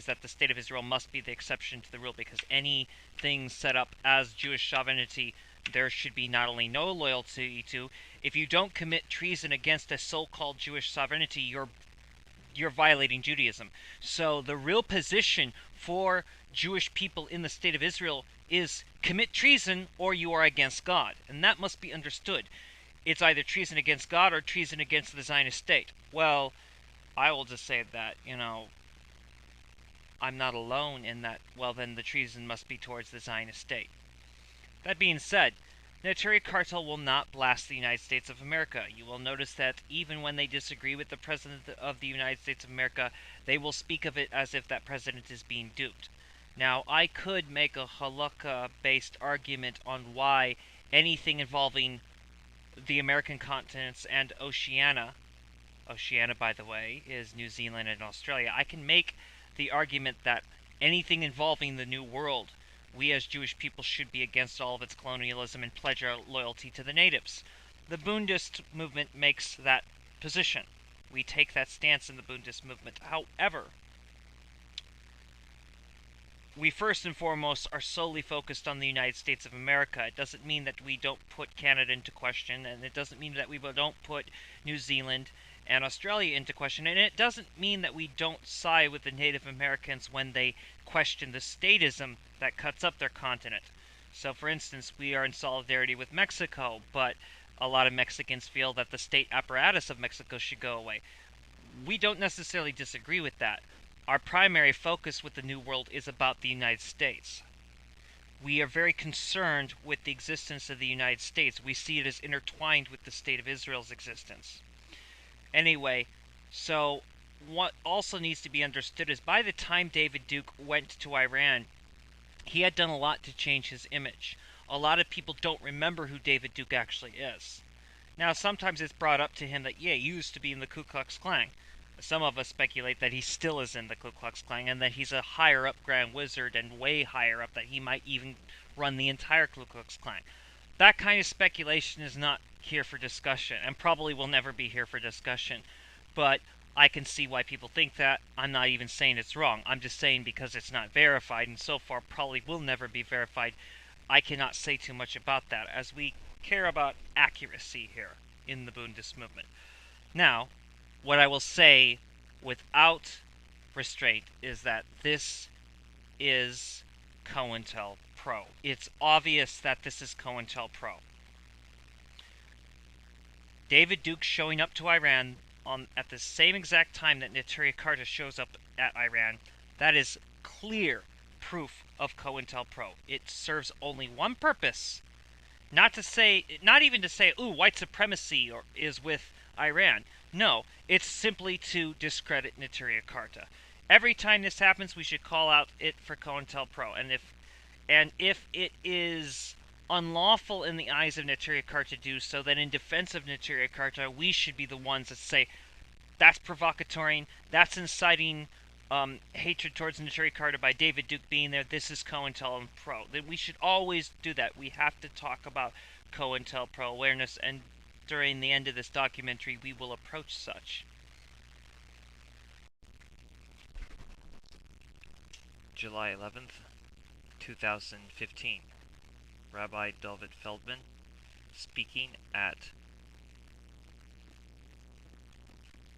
that the State of Israel must be the exception to the rule, because anything set up as Jewish sovereignty, there should be not only no loyalty to. If you don't commit treason against a so-called Jewish sovereignty, you're violating Judaism. So the real position for Jewish people in the State of Israel is commit treason or you are against God. And that must be understood. It's either treason against God or treason against the Zionist state. Well, I will just say that, I'm not alone in that, well, then the treason must be towards the Zionist state. That being said, Neturei Karta will not blast the United States of America. You will notice that even when they disagree with the President of the United States of America, they will speak of it as if that president is being duped. Now, I could make a halakha-based argument on why anything involving the American continents and Oceania, by the way, is New Zealand and Australia. I can make the argument that anything involving the New World, we as Jewish people should be against all of its colonialism and pledge our loyalty to the natives. The Bundist movement makes that position. We take that stance in the Bundist movement. However, we first and foremost are solely focused on the United States of America. It doesn't mean that we don't put Canada into question, and it doesn't mean that we don't put New Zealand and Australia into question, and it doesn't mean that we don't side with the Native Americans when they question the statism that cuts up their continent. So, for instance, we are in solidarity with Mexico, but a lot of Mexicans feel that the state apparatus of Mexico should go away. We don't necessarily disagree with that. Our primary focus with the New World is about the United States. We are very concerned with the existence of the United States. We see it as intertwined with the State of Israel's existence. Anyway, so what also needs to be understood is by the time David Duke went to Iran, he had done a lot to change his image. A lot of people don't remember who David Duke actually is. Now, sometimes it's brought up to him that, yeah, he used to be in the Ku Klux Klan. Some of us speculate that he still is in the Ku Klux Klan and that he's a higher-up Grand Wizard and way higher up, that he might even run the entire Ku Klux Klan. That kind of speculation is not here for discussion and probably will never be here for discussion. But I can see why people think that. I'm not even saying it's wrong. I'm just saying because it's not verified and so far probably will never be verified, I cannot say too much about that, as we care about accuracy here in the Bundist movement. Now, what I will say without restraint is that this is COINTELPRO. It's obvious that this is COINTELPRO. David Duke showing up to Iran at the same exact time that Neturei Karta shows up at Iran, that is clear proof of COINTELPRO. It serves only one purpose. Not even to say, ooh, white supremacy is with Iran. No, it's simply to discredit Neturei Karta. Every time this happens, we should call out it for COINTELPRO. And if it is unlawful in the eyes of Neturei Karta to do so, then in defense of Neturei Karta, we should be the ones that say, that's provocatory, that's inciting hatred towards Neturei Karta by David Duke being there, this is COINTELPRO. We should always do that. We have to talk about COINTELPRO awareness, and during the end of this documentary, we will approach such. July 11th, 2015. Rabbi David Feldman speaking at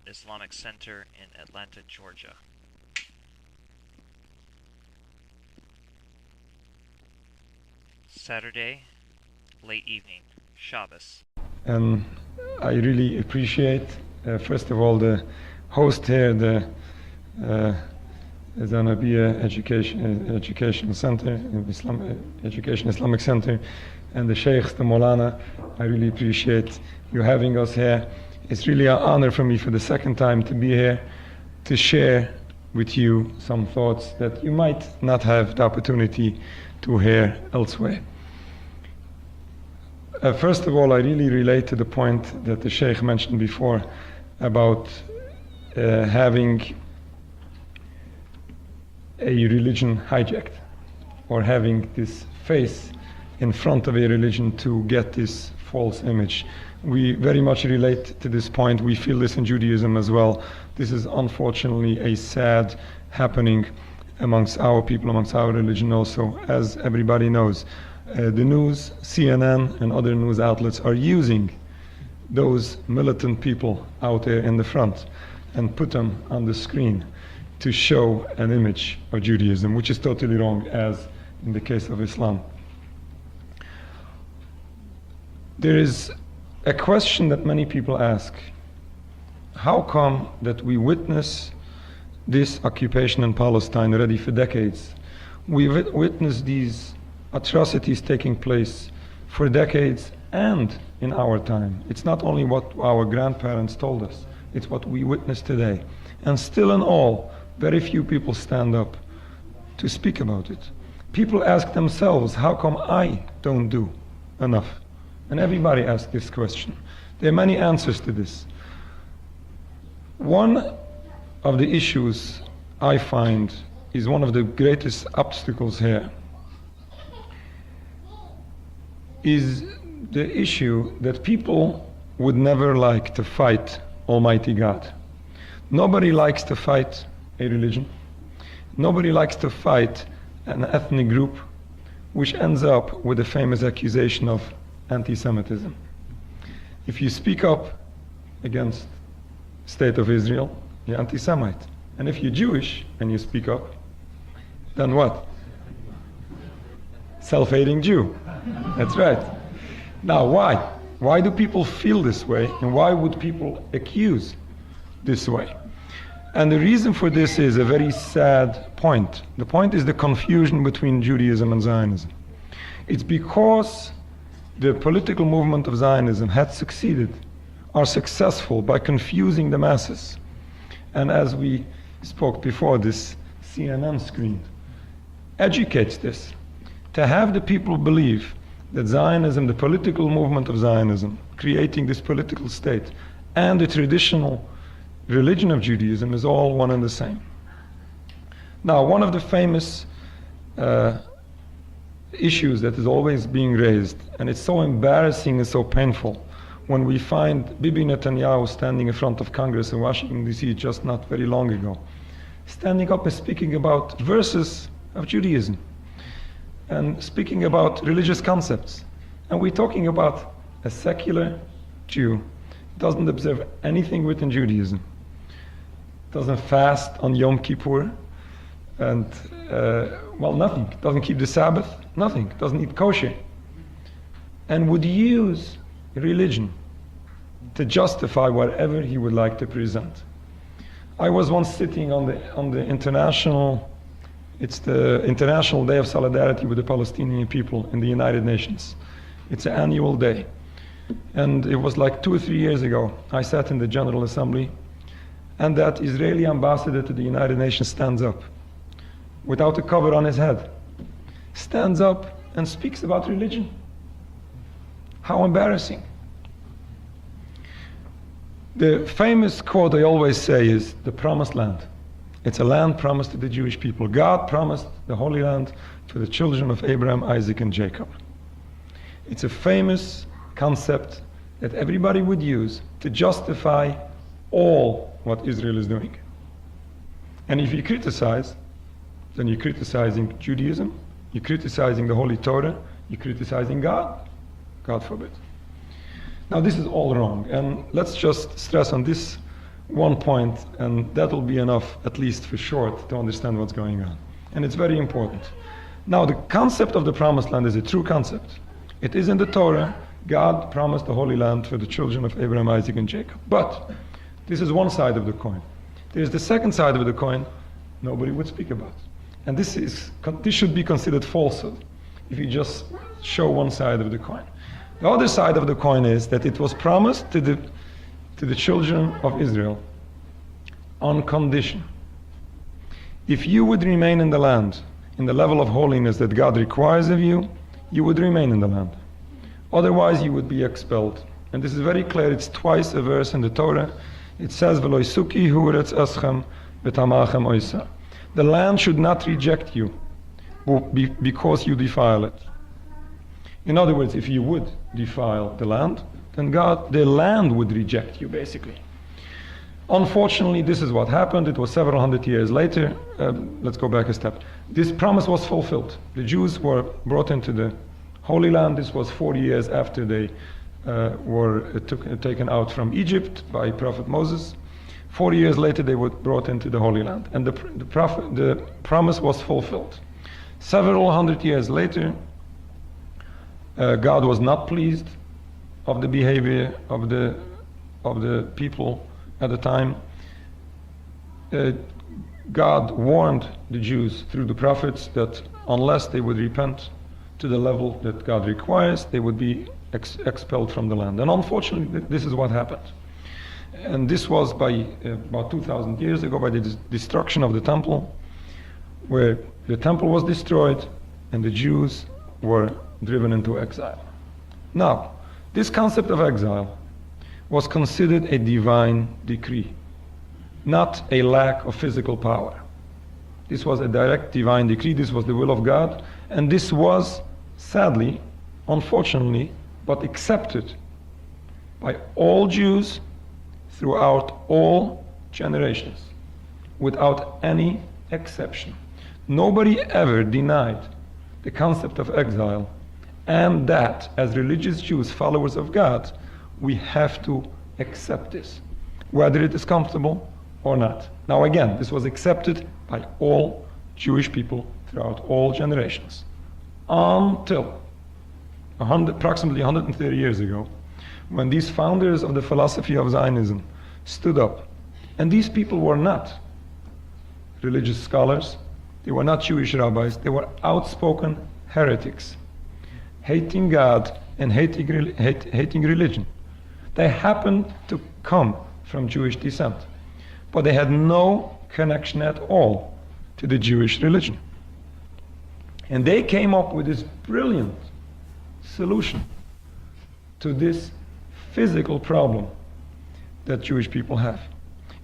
Islamic Center in Atlanta, Georgia. Saturday, late evening, Shabbos. And I really appreciate, first of all, the host here, the Zanabiya Education Center, Education Islamic Center, and the Sheikhs, the Molana. I really appreciate you having us here. It's really an honor for me for the second time to be here to share with you some thoughts that you might not have the opportunity to hear elsewhere. First of all, I really relate to the point that the Sheikh mentioned before about having a religion hijacked, or having this face in front of a religion to get this false image. We very much relate to this point. We feel this in Judaism as well. This is unfortunately a sad happening amongst our people, amongst our religion also. As everybody knows, the news, CNN and other news outlets are using those militant people out there in the front and put them on the screen to show an image of Judaism, which is totally wrong, as in the case of Islam. There is a question that many people ask: how come that we witness this occupation in Palestine already for decades? We witness these atrocities taking place for decades and in our time. It's not only what our grandparents told us, it's what we witness today. And still in all, very few people stand up to speak about it. People ask themselves, how come I don't do enough? And everybody asks this question. There are many answers to this. One of the issues I find is one of the greatest obstacles here is the issue that people would never like to fight Almighty God. Nobody likes to fight a religion. Nobody likes to fight an ethnic group, which ends up with the famous accusation of anti-Semitism. If you speak up against State of Israel, you're anti-Semite. And if you're Jewish and you speak up, then what? Self-hating Jew. That's right. Now, why? Why do people feel this way, and why would people accuse this way? And the reason for this is a very sad point. The point is the confusion between Judaism and Zionism. It's because the political movement of Zionism had succeeded, are successful by confusing the masses. And as we spoke before, this CNN screen educates this. To have the people believe that Zionism, the political movement of Zionism, creating this political state, and the traditional religion of Judaism is all one and the same. Now, one of the famous issues that is always being raised, and it's so embarrassing and so painful, when we find Bibi Netanyahu standing in front of Congress in Washington, D.C. just not very long ago, standing up and speaking about verses of Judaism, and speaking about religious concepts. And we're talking about a secular Jew, doesn't observe anything within Judaism, doesn't fast on Yom Kippur, and nothing, doesn't keep the Sabbath, nothing, doesn't eat kosher, and would use religion to justify whatever he would like to present. I was once sitting on the international, it's the International Day of Solidarity with the Palestinian people in the United Nations. It's an annual day. And it was like 2 or 3 years ago. I sat in the General Assembly, and that Israeli ambassador to the United Nations stands up without a cover on his head, stands up and speaks about religion. How embarrassing. The famous quote I always say is the promised land. It's a land promised to the Jewish people. God promised the Holy Land to the children of Abraham, Isaac, and Jacob. It's a famous concept that everybody would use to justify all what Israel is doing. And if you criticize, then you're criticizing Judaism, you're criticizing the Holy Torah, you're criticizing God. God forbid. Now this is all wrong, and let's just stress on this one point, and that'll be enough, at least for short, to understand what's going on. And it's very important. Now the concept of the Promised Land is a true concept. It is in the Torah. God promised the Holy Land for the children of Abraham, Isaac, and Jacob. But this is one side of the coin. There's the second side of the coin nobody would speak about. And this should be considered falsehood if you just show one side of the coin. The other side of the coin is that it was promised to the children of Israel on condition. If you would remain in the land, in the level of holiness that God requires of you, you would remain in the land. Otherwise, you would be expelled. And this is very clear. It's twice a verse in the Torah. It says, "V'loisuki huretz eschem v'tamachem oisa." The land should not reject you because you defile it. In other words, if you would defile the land, then the land would reject you, basically. Unfortunately, this is what happened. It was several hundred years later. Let's go back a step. This promise was fulfilled. The Jews were brought into the Holy Land. This was 40 years after they were taken out from Egypt by Prophet Moses. 40 years later, they were brought into the Holy Land. And the promise was fulfilled. Several hundred years later, God was not pleased of the behavior of the people at the time. God warned the Jews through the prophets that unless they would repent to the level that God requires, they would be expelled from the land. And unfortunately, this is what happened. And this was by about 2,000 years ago, by the destruction of the temple, where the temple was destroyed and the Jews were driven into exile. Now, this concept of exile was considered a divine decree, not a lack of physical power. This was a direct divine decree. This was the will of God, and this was, sadly, unfortunately, but accepted by all Jews throughout all generations, without any exception. Nobody ever denied the concept of exile, and that, as religious Jews, followers of God, we have to accept this, whether it is comfortable or not. Now again, this was accepted by all Jewish people throughout all generations, until approximately 130 years ago, when these founders of the philosophy of Zionism stood up. And these people were not religious scholars, they were not Jewish rabbis, they were outspoken heretics, hating God and hating religion. They happened to come from Jewish descent, but they had no connection at all to the Jewish religion. And they came up with this brilliant solution to this physical problem that Jewish people have.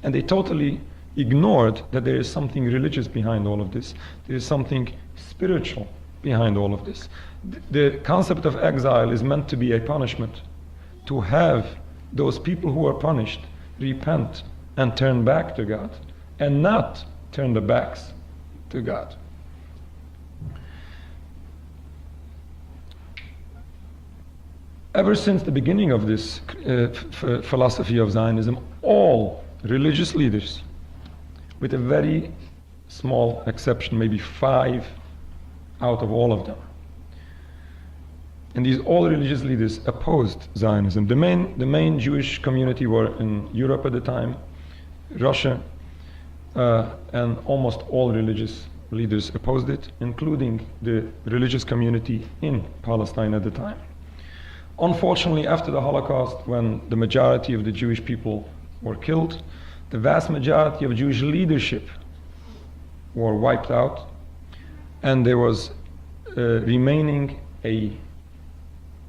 And they totally ignored that there is something religious behind all of this. There is something spiritual behind all of this. The concept of exile is meant to be a punishment, to have those people who are punished repent and turn back to God, and not turn their backs to God. Ever since the beginning of this philosophy of Zionism, all religious leaders, with a very small exception, maybe 5 out of all of them, and these all religious leaders opposed Zionism. The main Jewish community were in Europe at the time, Russia, and almost all religious leaders opposed it, including the religious community in Palestine at the time. Unfortunately, after the Holocaust, when the majority of the Jewish people were killed, the vast majority of Jewish leadership were wiped out, and there was remaining a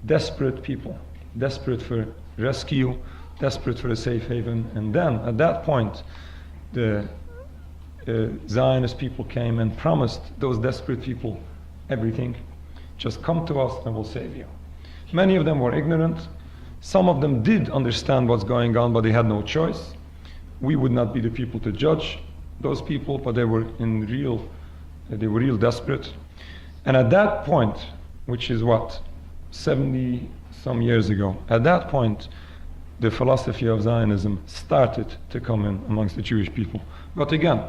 desperate people, desperate for rescue, desperate for a safe haven. And then, at that point, the Zionist people came and promised those desperate people everything. Just come to us and we'll save you. Many of them were ignorant. Some of them did understand what's going on, but they had no choice. We would not be the people to judge those people, but they were real desperate. And at that point, which is what, 70 some years ago, at that point, the philosophy of Zionism started to come in amongst the Jewish people. But again,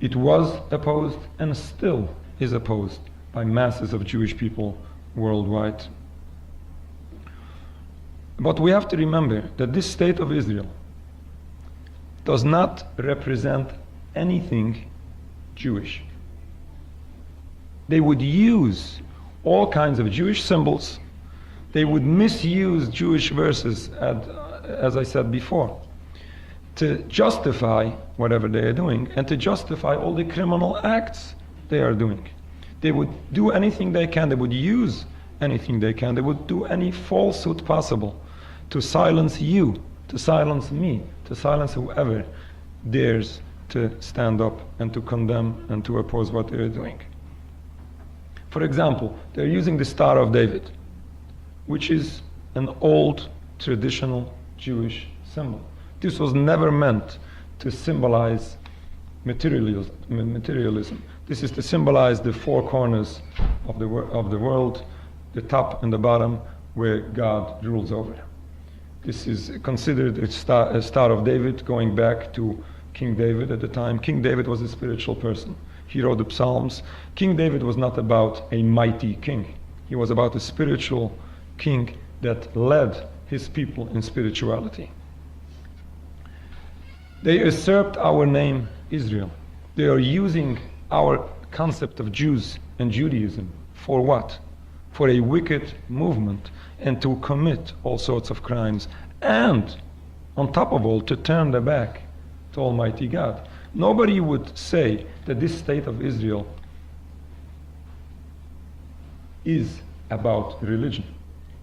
it was opposed and still is opposed by masses of Jewish people worldwide. But we have to remember that this state of Israel does not represent anything Jewish. They would use all kinds of Jewish symbols. They would misuse Jewish verses, as I said before, to justify whatever they are doing and to justify all the criminal acts they are doing. They would do anything they can, they would use anything they can, they would do any falsehood possible to silence you, to silence me, to silence whoever dares to stand up and to condemn and to oppose what they are doing. For example, they're using the Star of David, which is an old traditional Jewish symbol. This was never meant to symbolize materialism. This is to symbolize the four corners of the world, the top and the bottom, where God rules over. This is considered a Star of David, going back to King David at the time. King David was a spiritual person. He wrote the Psalms. King David was not about a mighty king. He was about a spiritual king that led his people in spirituality. They usurped our name, Israel. They are using our concept of Jews and Judaism for what? For a wicked movement, and to commit all sorts of crimes, and on top of all, to turn their back to Almighty God. Nobody would say that this state of Israel is about religion.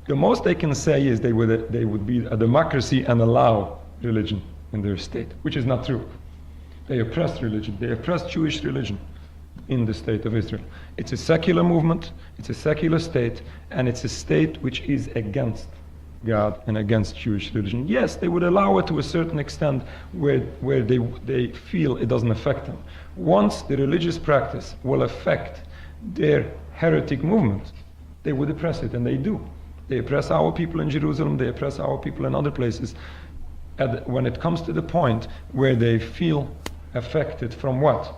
The most they can say is they would be a democracy and allow religion in their state, which is not true. They oppress religion. They oppress Jewish religion in the state of Israel. It's a secular movement, it's a secular state, and it's a state which is against God and against Jewish religion. Yes, they would allow it to a certain extent where they feel it doesn't affect them. Once the religious practice will affect their heretic movement, they would oppress it, and they do. They oppress our people in Jerusalem, they oppress our people in other places. When it comes to the point where they feel affected from what?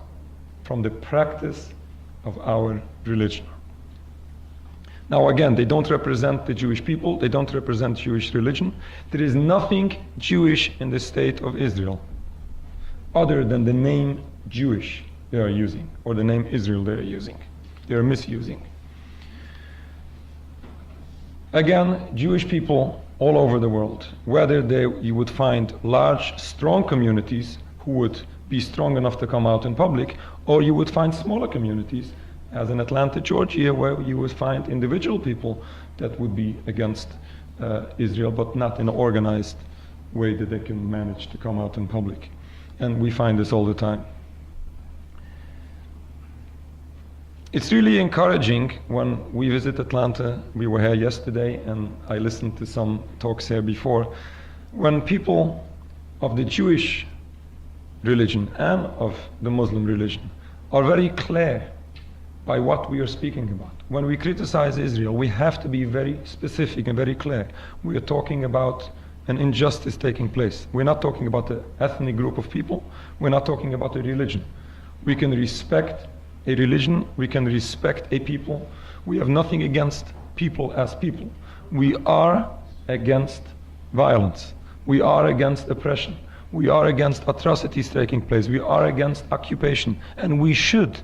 From the practice of our religion. Now again, they don't represent the Jewish people, they don't represent Jewish religion. There is nothing Jewish in the state of Israel other than the name Jewish they are using, or the name Israel they are using. They are misusing. Again, Jewish people all over the world, whether you would find large, strong communities who would be strong enough to come out in public, or you would find smaller communities, as in Atlanta, Georgia, where you would find individual people that would be against Israel, but not in an organized way that they can manage to come out in public. And we find this all the time. It's really encouraging when we visit Atlanta. We were here yesterday, and I listened to some talks here before, when people of the Jewish religion and of the Muslim religion are very clear by what we are speaking about. When we criticize Israel, we have to be very specific and very clear. We are talking about an injustice taking place. We're not talking about an ethnic group of people. We're not talking about a religion. We can respect a religion. We can respect a people. We have nothing against people as people. We are against violence. We are against oppression. We are against atrocities taking place. We are against occupation. And we should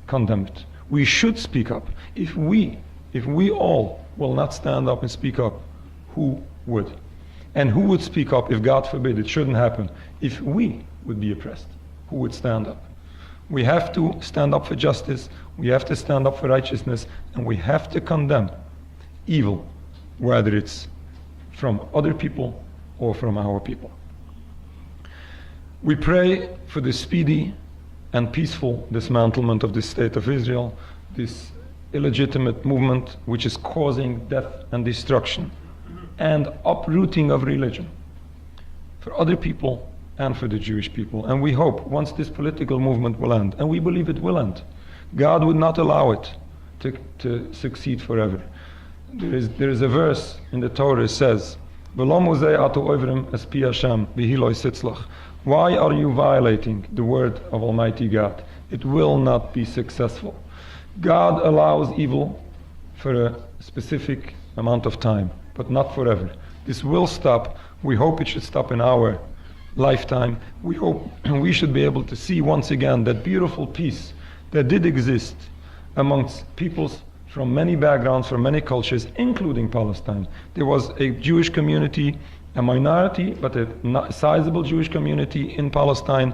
condemn it. We should speak up. If we all will not stand up and speak up, who would? And who would speak up if, God forbid, it shouldn't happen? If we would be oppressed, who would stand up? We have to stand up for justice, we have to stand up for righteousness, and we have to condemn evil, whether it's from other people or from our people. We pray for the speedy and peaceful dismantlement of the state of Israel, this illegitimate movement which is causing death and destruction and uprooting of religion for other people and for the Jewish people. And we hope once this political movement will end, and we believe it will end, God would not allow it to succeed forever. There is a verse in the Torah that says, why are you violating the word of Almighty God? It will not be successful. God allows evil for a specific amount of time, but not forever. This will stop. We hope it should stop in our lifetime. We hope we should be able to see once again that beautiful peace that did exist amongst peoples from many backgrounds, from many cultures, including Palestine. There was a Jewish community, a minority, but a sizable Jewish community in Palestine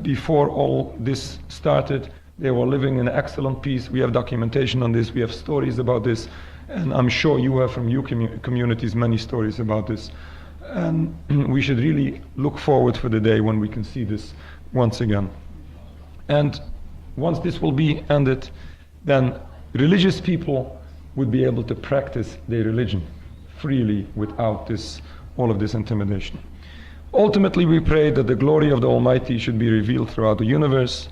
before all this started. They were living in excellent peace. We have documentation on this. We have stories about this. And I'm sure you have from your communities many stories about this. And we should really look forward for the day when we can see this once again. And once this will be ended, then religious people would be able to practice their religion freely without all of this intimidation. Ultimately, we pray that the glory of the Almighty should be revealed throughout the universe.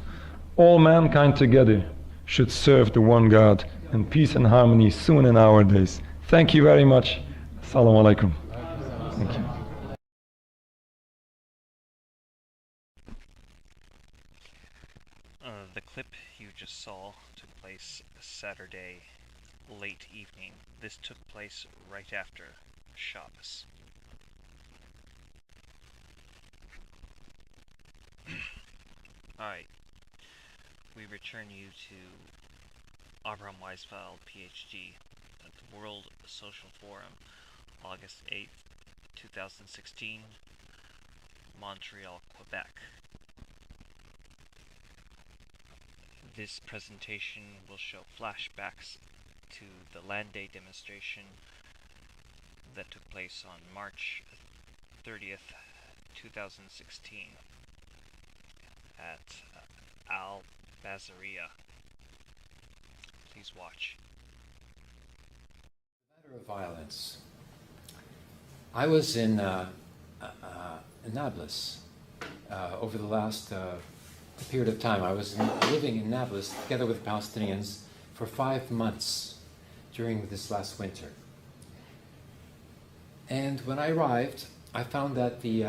All mankind together should serve the one God in peace and harmony soon in our days. Thank you very much. Assalamu alaikum. Thank you. The clip you just saw took place Saturday late evening. This took place right after Shabbos. Alright, we return you to Abraham Weisfeld, PhD, at the World Social Forum, August 8th, 2016, Montreal, Quebec. This presentation will show flashbacks to the Land Day demonstration that took place on March 30th, 2016 at Al-Bazaria. Please watch. Matter of violence. I was in Nablus over the last period of time. I was living in Nablus together with Palestinians for 5 months during this last winter. And when I arrived, I found that the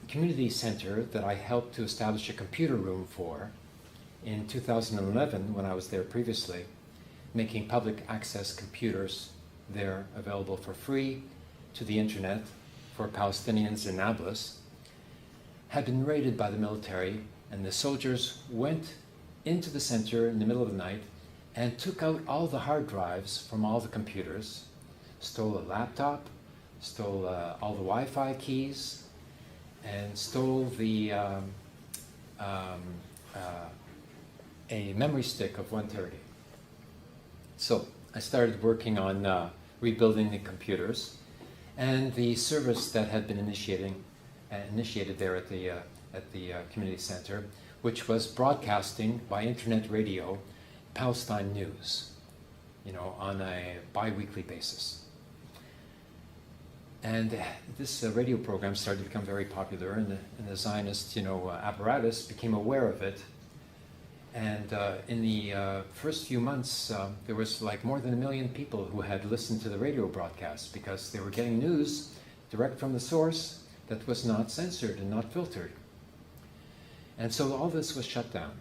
community center that I helped to establish a computer room for in 2011, when I was there previously, making public access computers there available for free to the internet for Palestinians in Nablus, had been raided by the military, and the soldiers went into the center in the middle of the night and took out all the hard drives from all the computers, stole a laptop, stole all the Wi-Fi keys, and stole the a memory stick of 1 terabyte. So I started working on rebuilding the computers, and the service that had been initiated there at the community center, which was broadcasting by internet radio Palestine news, on a bi-weekly basis. And this radio program started to become very popular, and the Zionist, apparatus became aware of it. And in the first few months, there was like more than 1 million people who had listened to the radio broadcast, because they were getting news direct from the source that was not censored and not filtered. And so all this was shut down.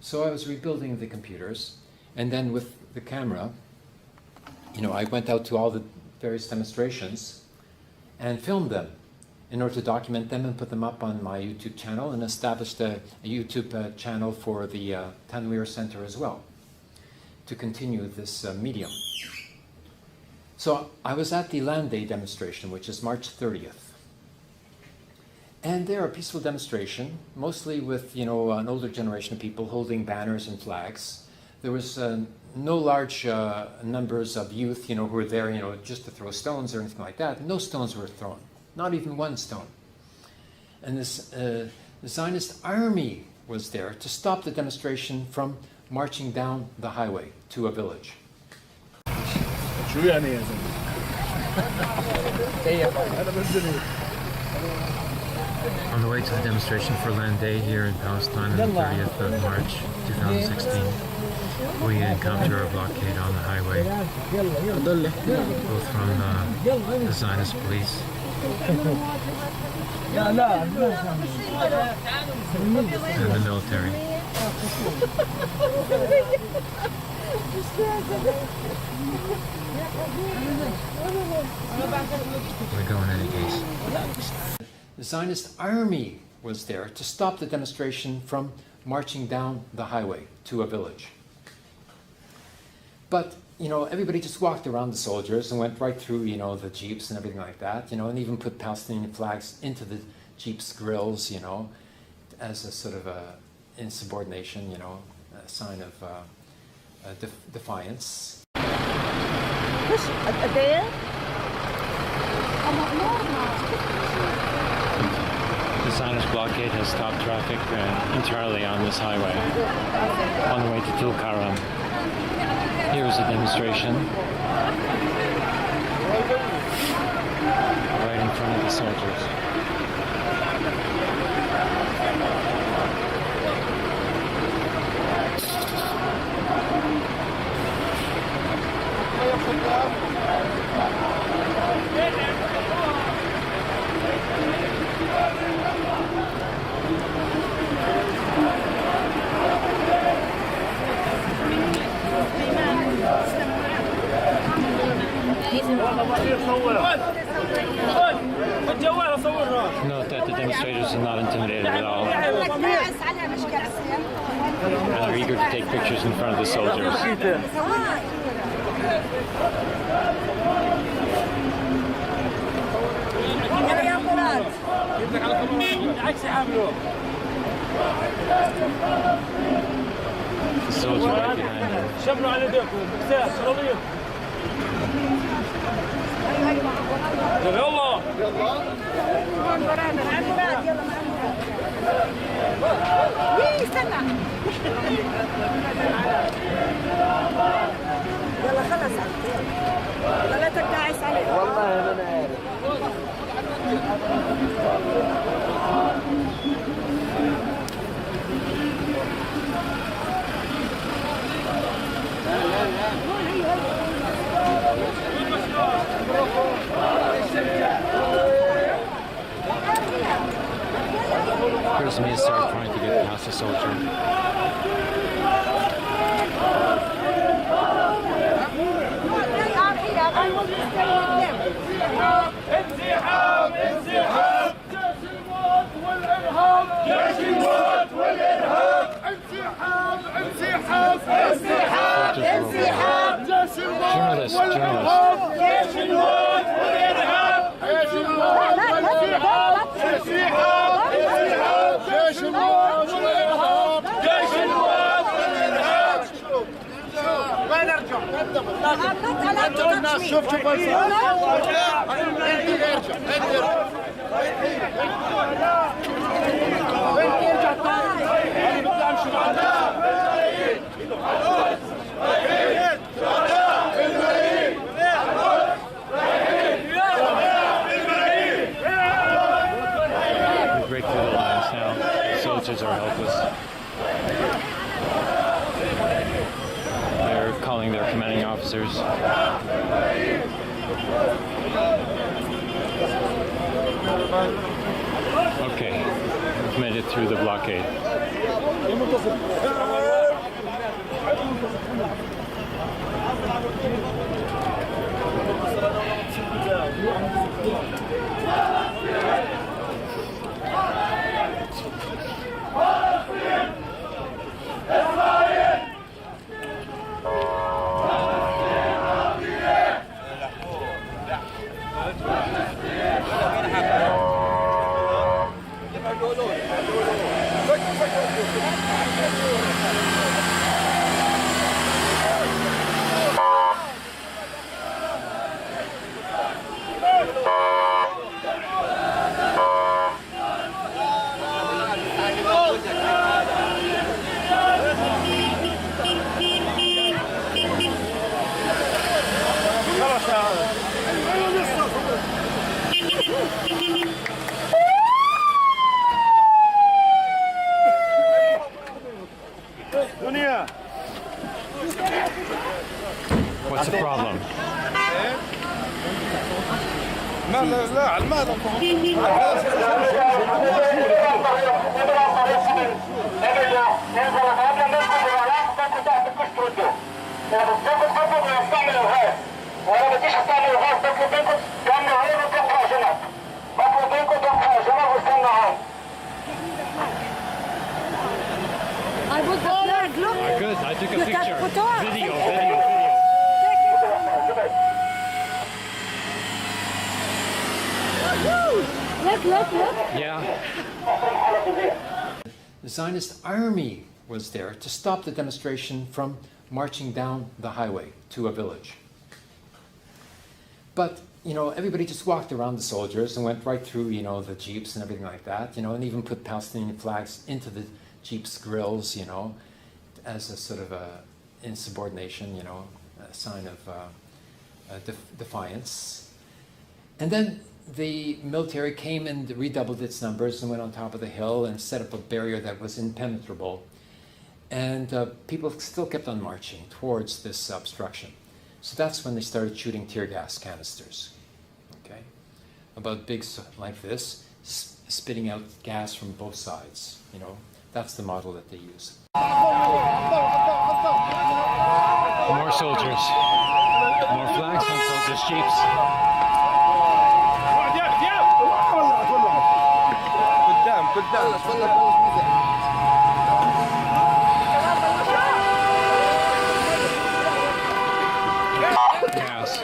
So I was rebuilding the computers, and then with the camera, I went out to all the various demonstrations and filmed them in order to document them and put them up on my YouTube channel, and established a YouTube channel for the Tanweer Center as well, to continue this medium. So I was at the Land Day demonstration, which is March 30th. And there, a peaceful demonstration, mostly with, an older generation of people holding banners and flags. There was no large numbers of youth, who were there, just to throw stones or anything like that. No stones were thrown, not even one stone. And this the Zionist army was there to stop the demonstration from marching down the highway to a village. On the way to the demonstration for Land Day here in Palestine on the 30th of March 2016, we encounter a blockade on the highway, both from the Zionist police and the military. We go in any case. The Zionist army was there to stop the demonstration from marching down the highway to a village. But, everybody just walked around the soldiers and went right through, the jeeps and everything like that, and even put Palestinian flags into the jeeps' grills, as a sort of insubordination, a sign of defiance. The Zionist blockade has stopped traffic entirely on this highway on the way to Tulkarem. Here's a demonstration right in front of the soldiers. Note that the demonstrators are not intimidated at all, and are eager to take pictures in front of the soldiers. The soldier right behind them. يلا خلص لا تدعس عليه والله انا عارف Here's me start trying to get past the soldier. انسحاب انسحاب جيش الموت والارهاب جيش الموت والارهاب انسحاب انسحاب انسحاب انسحاب جيش الموت والارهاب جيش الموت والارهاب جيش الموت والارهاب انسحاب انسحاب جيش الموت والارهاب جيش الموت والارهاب وين ارجع؟ انتوا الناس شوف انت ارجع We break through the lines now. Soldiers are helpless. They're calling their commanding officers. Okay, we've made it through the blockade. What's the problem? I was the flag, look. Good, I took a Look at picture. photo. Video. Look. Yeah. The Zionist army was there to stop the demonstration from marching down the highway to a village. But you know, everybody just walked around the soldiers and went right through, you know, the jeeps and everything like that, you know, and even put Palestinian flags into the jeeps' grills, you know, as a sort of a insubordination, you know, a sign of defiance. And then the military came and redoubled its numbers and went on top of the hill and set up a barrier that was impenetrable. And people still kept on marching towards this obstruction. So that's when they started shooting tear gas canisters, okay? About big like this, spitting out gas from both sides, you know? That's the model that they use. More soldiers. More flags on soldiers' jeeps. Yes.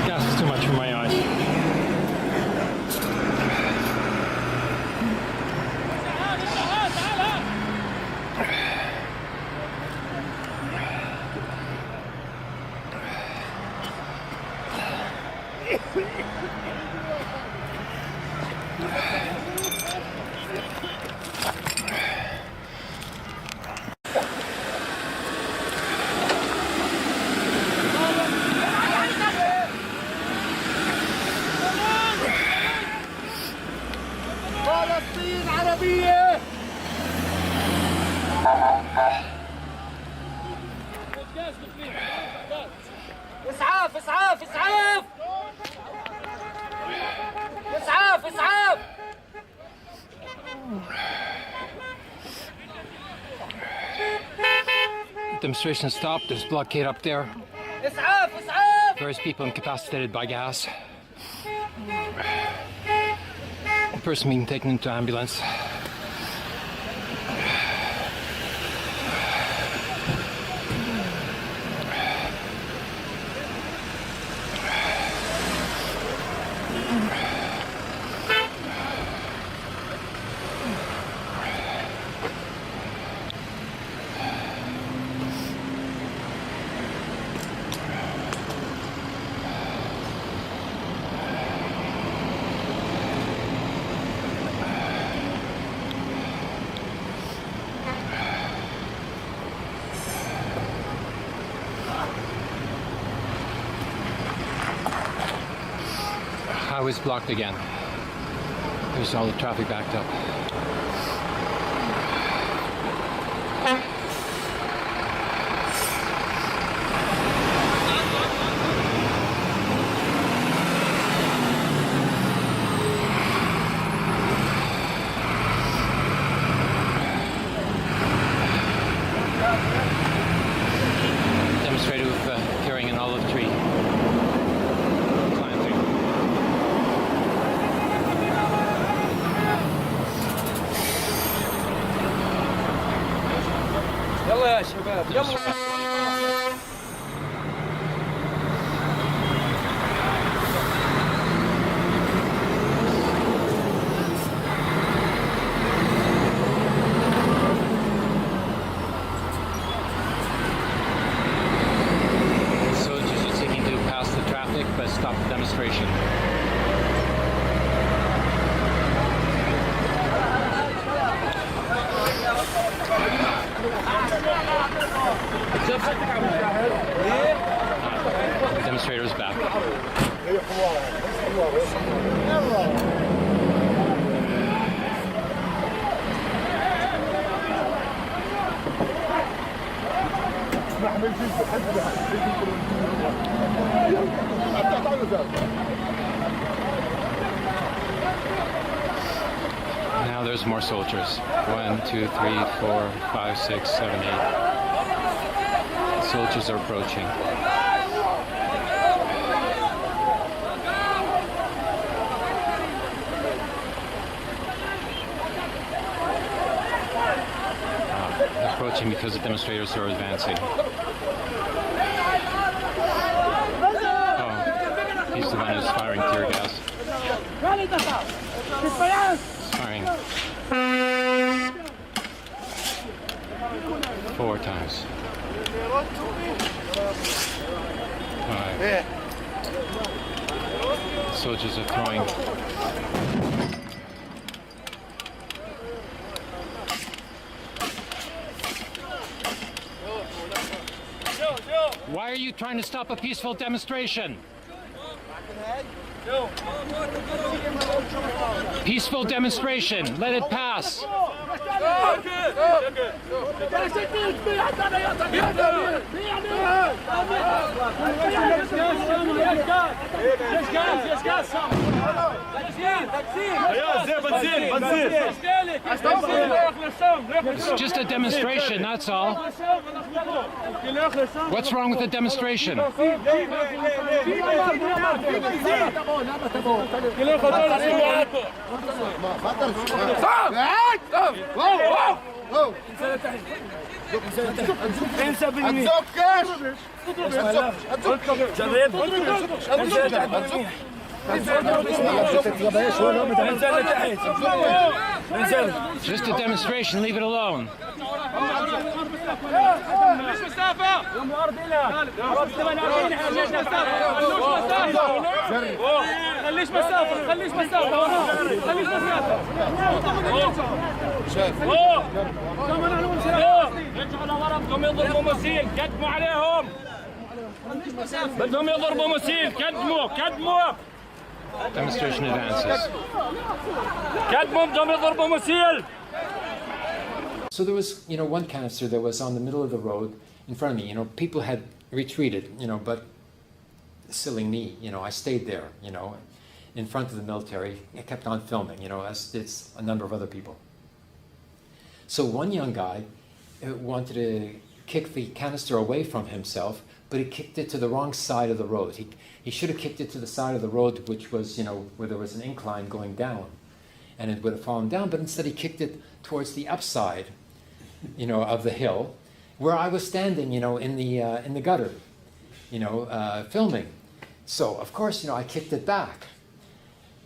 Gas is too much for my eyes. فلسطين عربية. اسعاف اسعاف اسعاف اسعاف اسعاف. Demonstration stopped. There's blockade up there. اسعاف اسعاف. Various people incapacitated by gas. A person being taken into ambulance. Highway's blocked again. There's all the traffic backed up. Demonstrator carrying an olive tree. يلا يا شباب يلا. Soldiers are seeking to pass the traffic but stop the demonstration. The demonstrator is back. Now there's more soldiers. 1, 2, 3, 4, 5, 6, 7, 8. Soldiers are approaching. Approaching because the demonstrators are advancing. Oh, he's the one who's firing tear gas. He's firing 4 times. 5. Soldiers are throwing. Why are you trying to stop a peaceful demonstration? Peaceful demonstration. Let it pass. It's just a demonstration, that's all. What's wrong with the demonstration? Just a demonstration, leave it alone. بدهم يضربوا مسيل كدموا عليهم بدهم يضربوا مسيل كدموا Demonstration advances. كدموا بدهم يضربوا مسيل. So there was, one canister that was on the middle of the road in front of me. People had retreated, but silly me, I stayed there, in front of the military. I kept on filming, as did a number of other people. So one young guy wanted to kick the canister away from himself, but he kicked it to the wrong side of the road. He should have kicked it to the side of the road, which was, where there was an incline going down, and it would have fallen down, but instead he kicked it towards the upside, of the hill, where I was standing, in the gutter, filming. So, of course, I kicked it back.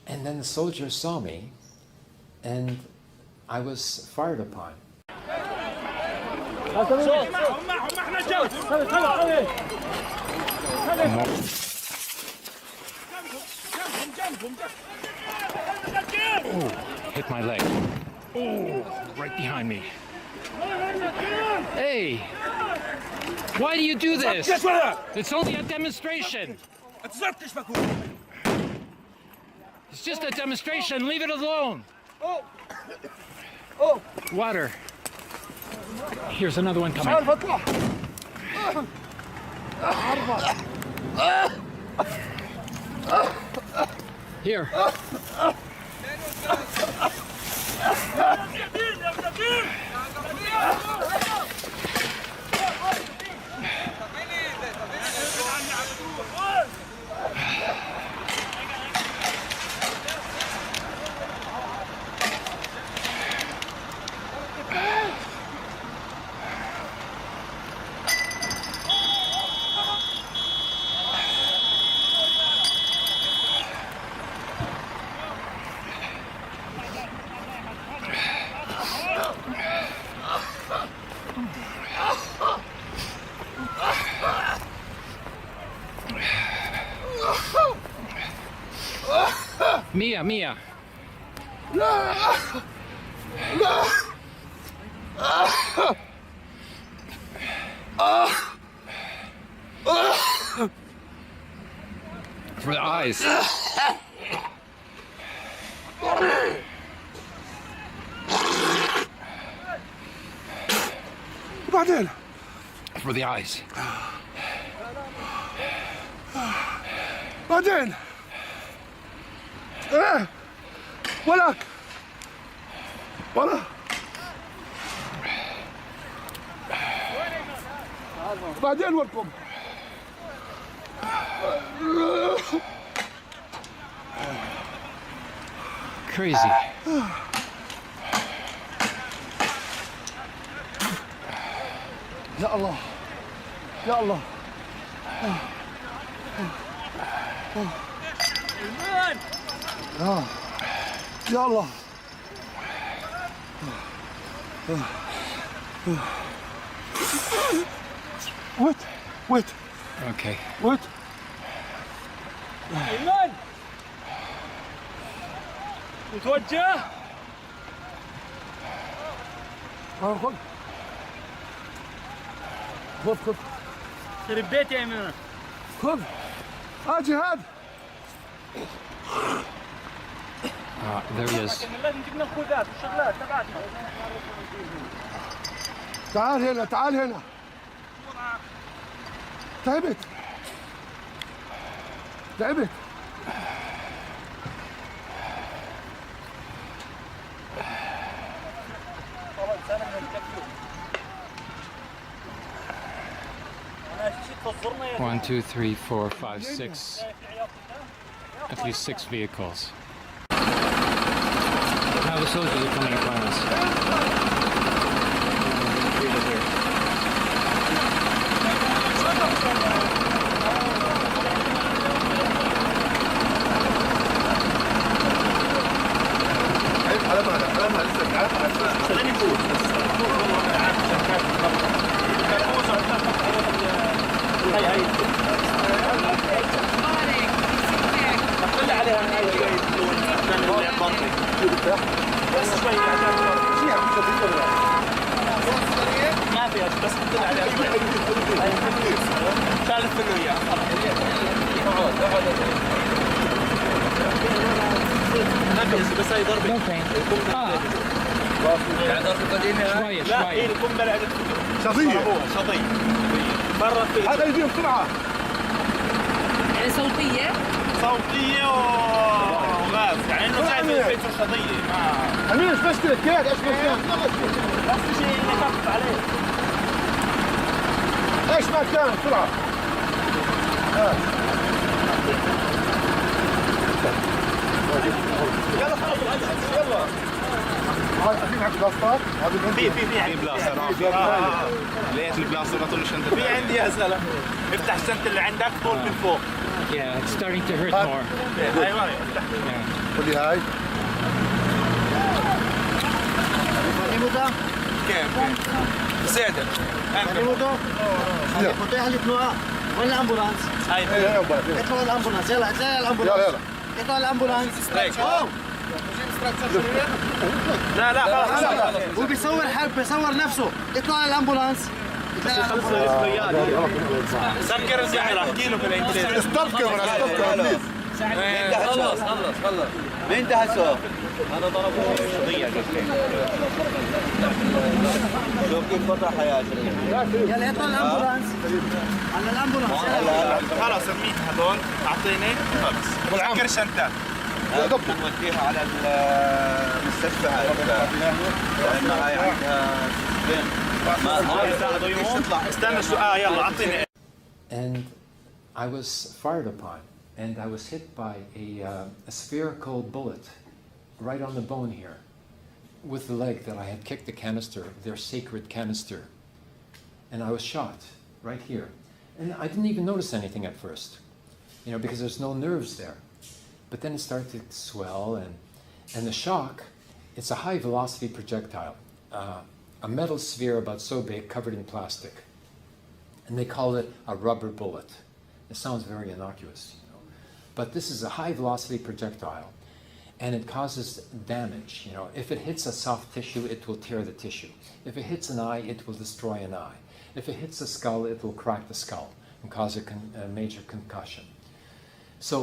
And then the soldiers saw me, and I was fired upon. Oh, hit my leg. Oh, right behind me. Hey, why do you do this? It's only a demonstration. It's just a demonstration. Leave it alone. Water. Here's another one coming. Here. Mia. For the eyes. for the eyes. بعدين ايه ولك ولا بعدين ولكم Crazy. يا الله يا الله يا الله wait Okay. wait ايمن متوجه خذ خذ خذ خرب بيتي يا ايمن خذ جهاد There he is. لازم جبنا الخوذات والشغلات تبعتنا تعال هنا تعال هنا تعبت تعبت One, two, three, four, five, six. At least 6 vehicles. Now the soldiers are coming upon us. ما فيها بس قلت عليها ثالث منه اياه ما فيها بس هي ضربه يعني ضربه قديمه شويه لا هي القنبله عندك شظيه شظيه مرت هذا يجيب بسرعه يعني صوتيه وغاز يعني انه زي البيت الشظيه ما امين ايش مشكلة كيف ايش مشكلة نفس الشيء اللي خفف عليه ايش ما كان بسرعة يلا خلاص يلا هاي في معك بلاستر في بلاستر لقيت البلاستر ما طولش انت في عندي يا زلمه افتح السنت اللي عندك طول من فوق Yeah, it's starting to hurt more. ايوه افتح قول لي هاي كيف زيادة فتح لي تنوع وين الامبولانس؟ هاي اطلعوا الامبولانس يلا اطلعوا الامبولانس يلا اطلعوا الامبولانس لا خلاص هو بيصور حرب بيصور نفسه اطلعوا الامبولانس سكر الكاميرا احكي له بالانجليزي ستوب كاميرا خلص مين دهسوا؟ انا ضربه شظيه شوف كيف فتح يا يلا اطلع الامبولانس على الامبولانس خلاص ارميت هذول اعطيني خلص سكر شنطات نوديها على المستشفى هاي لانه هاي عندها استنى السؤال يلا اعطيني. And I was fired upon, and I was hit by a spherical bullet right on the bone here with the leg that I had kicked the canister, their sacred canister. And I was shot right here. And I didn't even notice anything at first, you know, because there's no nerves there. But then it started to swell, and the shock, it's a high velocity projectile, a metal sphere about so big covered in plastic. And they call it a rubber bullet. It sounds very innocuous, you know. But this is a high velocity projectile, and it causes damage. You know, if it hits a soft tissue, it will tear the tissue. If it hits an eye, it will destroy an eye. If it hits the skull, it will crack the skull and cause a major concussion. So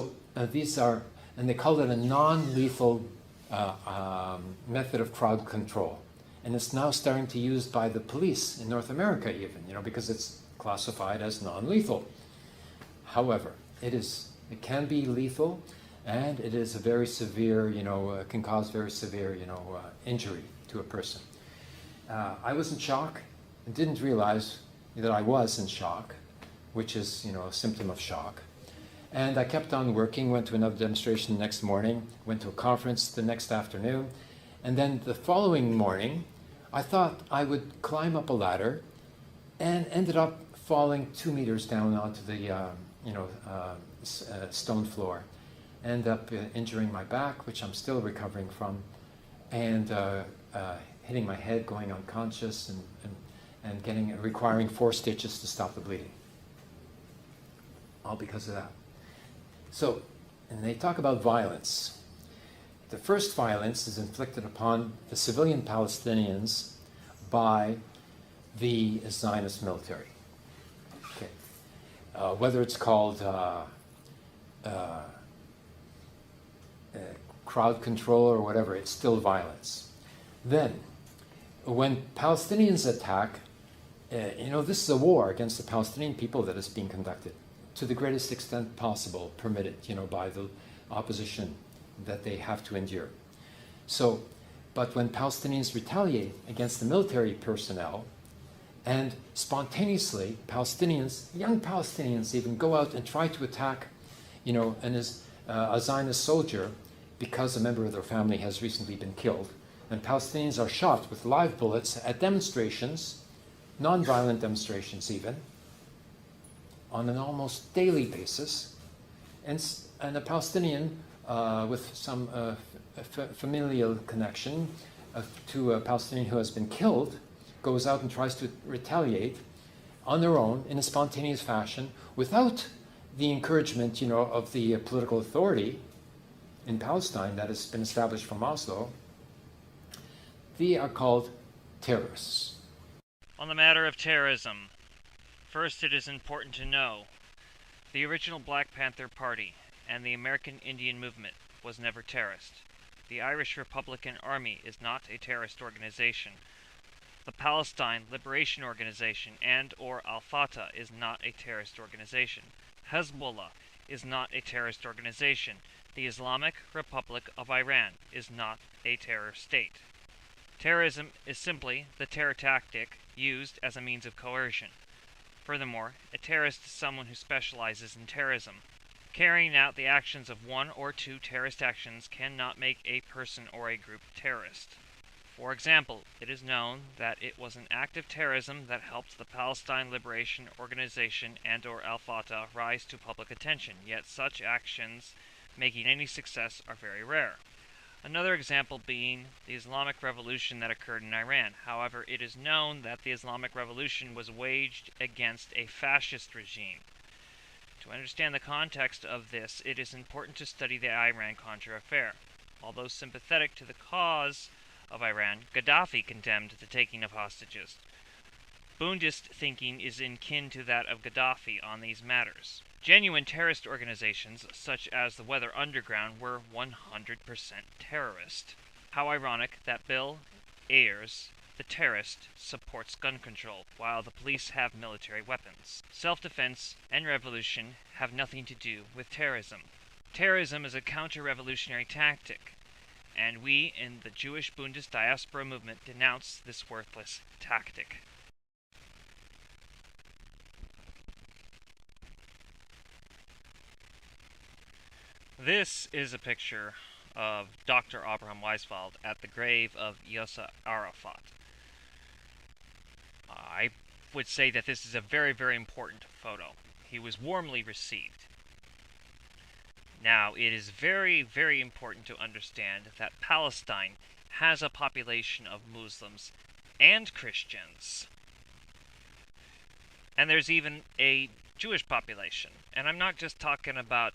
these are, and they call it a non-lethal method of crowd control. And it's now starting to be used by the police in North America even, you know, because it's classified as non-lethal. However, it can be lethal, and it is a very severe, can cause very severe, injury to a person. I was in shock and didn't realize that I was in shock, which is, a symptom of shock. And I kept on working, went to another demonstration the next morning, went to a conference the next afternoon, and then the following morning, I thought I would climb up a ladder, and ended up falling 2 meters down onto the, stone floor. Ended up injuring my back, which I'm still recovering from, and hitting my head, going unconscious, and requiring 4 stitches to stop the bleeding. All because of that. So, and they talk about violence. The first violence is inflicted upon the civilian Palestinians by the Zionist military. Okay. Whether it's called crowd control or whatever, it's still violence. Then, when Palestinians attack, this is a war against the Palestinian people that is being conducted to the greatest extent possible, permitted, by the opposition that they have to endure. So, but when Palestinians retaliate against the military personnel, and spontaneously, Palestinians, young Palestinians even, go out and try to attack, a Zionist soldier because a member of their family has recently been killed. And Palestinians are shot with live bullets at demonstrations, non-violent demonstrations even, on an almost daily basis. And a Palestinian with some familial connection to a Palestinian who has been killed goes out and tries to retaliate on their own in a spontaneous fashion without the encouragement, of the political authority in Palestine that has been established from Oslo. They are called terrorists. On the matter of terrorism, first it is important to know the original Black Panther Party and the American Indian Movement was never terrorist. The Irish Republican Army is not a terrorist organization. The Palestine Liberation Organization and or Al-Fatah is not a terrorist organization. Hezbollah is not a terrorist organization. The Islamic Republic of Iran is not a terror state. Terrorism is simply the terror tactic used as a means of coercion. Furthermore, a terrorist is someone who specializes in terrorism. Carrying out the actions of one or two terrorist actions cannot make a person or a group terrorist. For example, it is known that it was an act of terrorism that helped the Palestine Liberation Organization and or Al-Fatah rise to public attention, yet such actions making any success are very rare. Another example being the Islamic Revolution that occurred in Iran. However, it is known that the Islamic Revolution was waged against a fascist regime. To understand the context of this, it is important to study the Iran-Contra affair. Although sympathetic to the cause of Iran, Gaddafi condemned the taking of hostages. Bundist thinking is in kin to that of Gaddafi on these matters. Genuine terrorist organizations, such as the Weather Underground, were 100% terrorist. How ironic that Bill Ayers, the terrorist, supports gun control, while the police have military weapons. Self-defense and revolution have nothing to do with terrorism. Terrorism is a counter-revolutionary tactic, and we in the Jewish Bundist diaspora movement denounce this worthless tactic. This is a picture of Dr. Abraham Weiswald at the grave of Yasser Arafat. I would say that this is a very, very important photo. He was warmly received. Now, it is very, very important to understand that Palestine has a population of Muslims and Christians. And there's even a Jewish population. And I'm not just talking about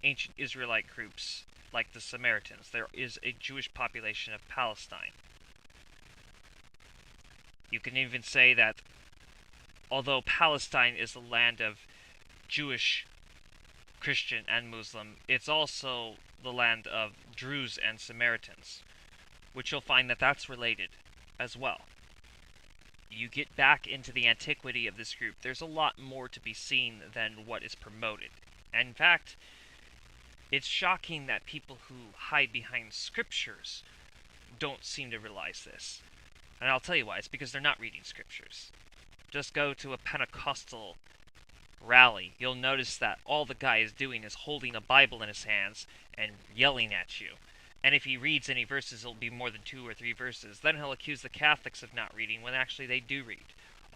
ancient Israelite groups like the Samaritans. There is a Jewish population of Palestine. You can even say that although Palestine is the land of Jewish, Christian, and Muslim, it's also the land of Druze and Samaritans, which you'll find that that's related as well. you get back into the antiquity of this group, there's a lot more to be seen than what is promoted. And in fact, it's shocking that people who hide behind scriptures don't seem to realize this. And I'll tell you why. It's because they're not reading scriptures. Just go to a Pentecostal rally. You'll notice that all the guy is doing is holding a Bible in his hands and yelling at you. And if he reads any verses, it'll be more than 2 or 3 verses. Then he'll accuse the Catholics of not reading when actually they do read.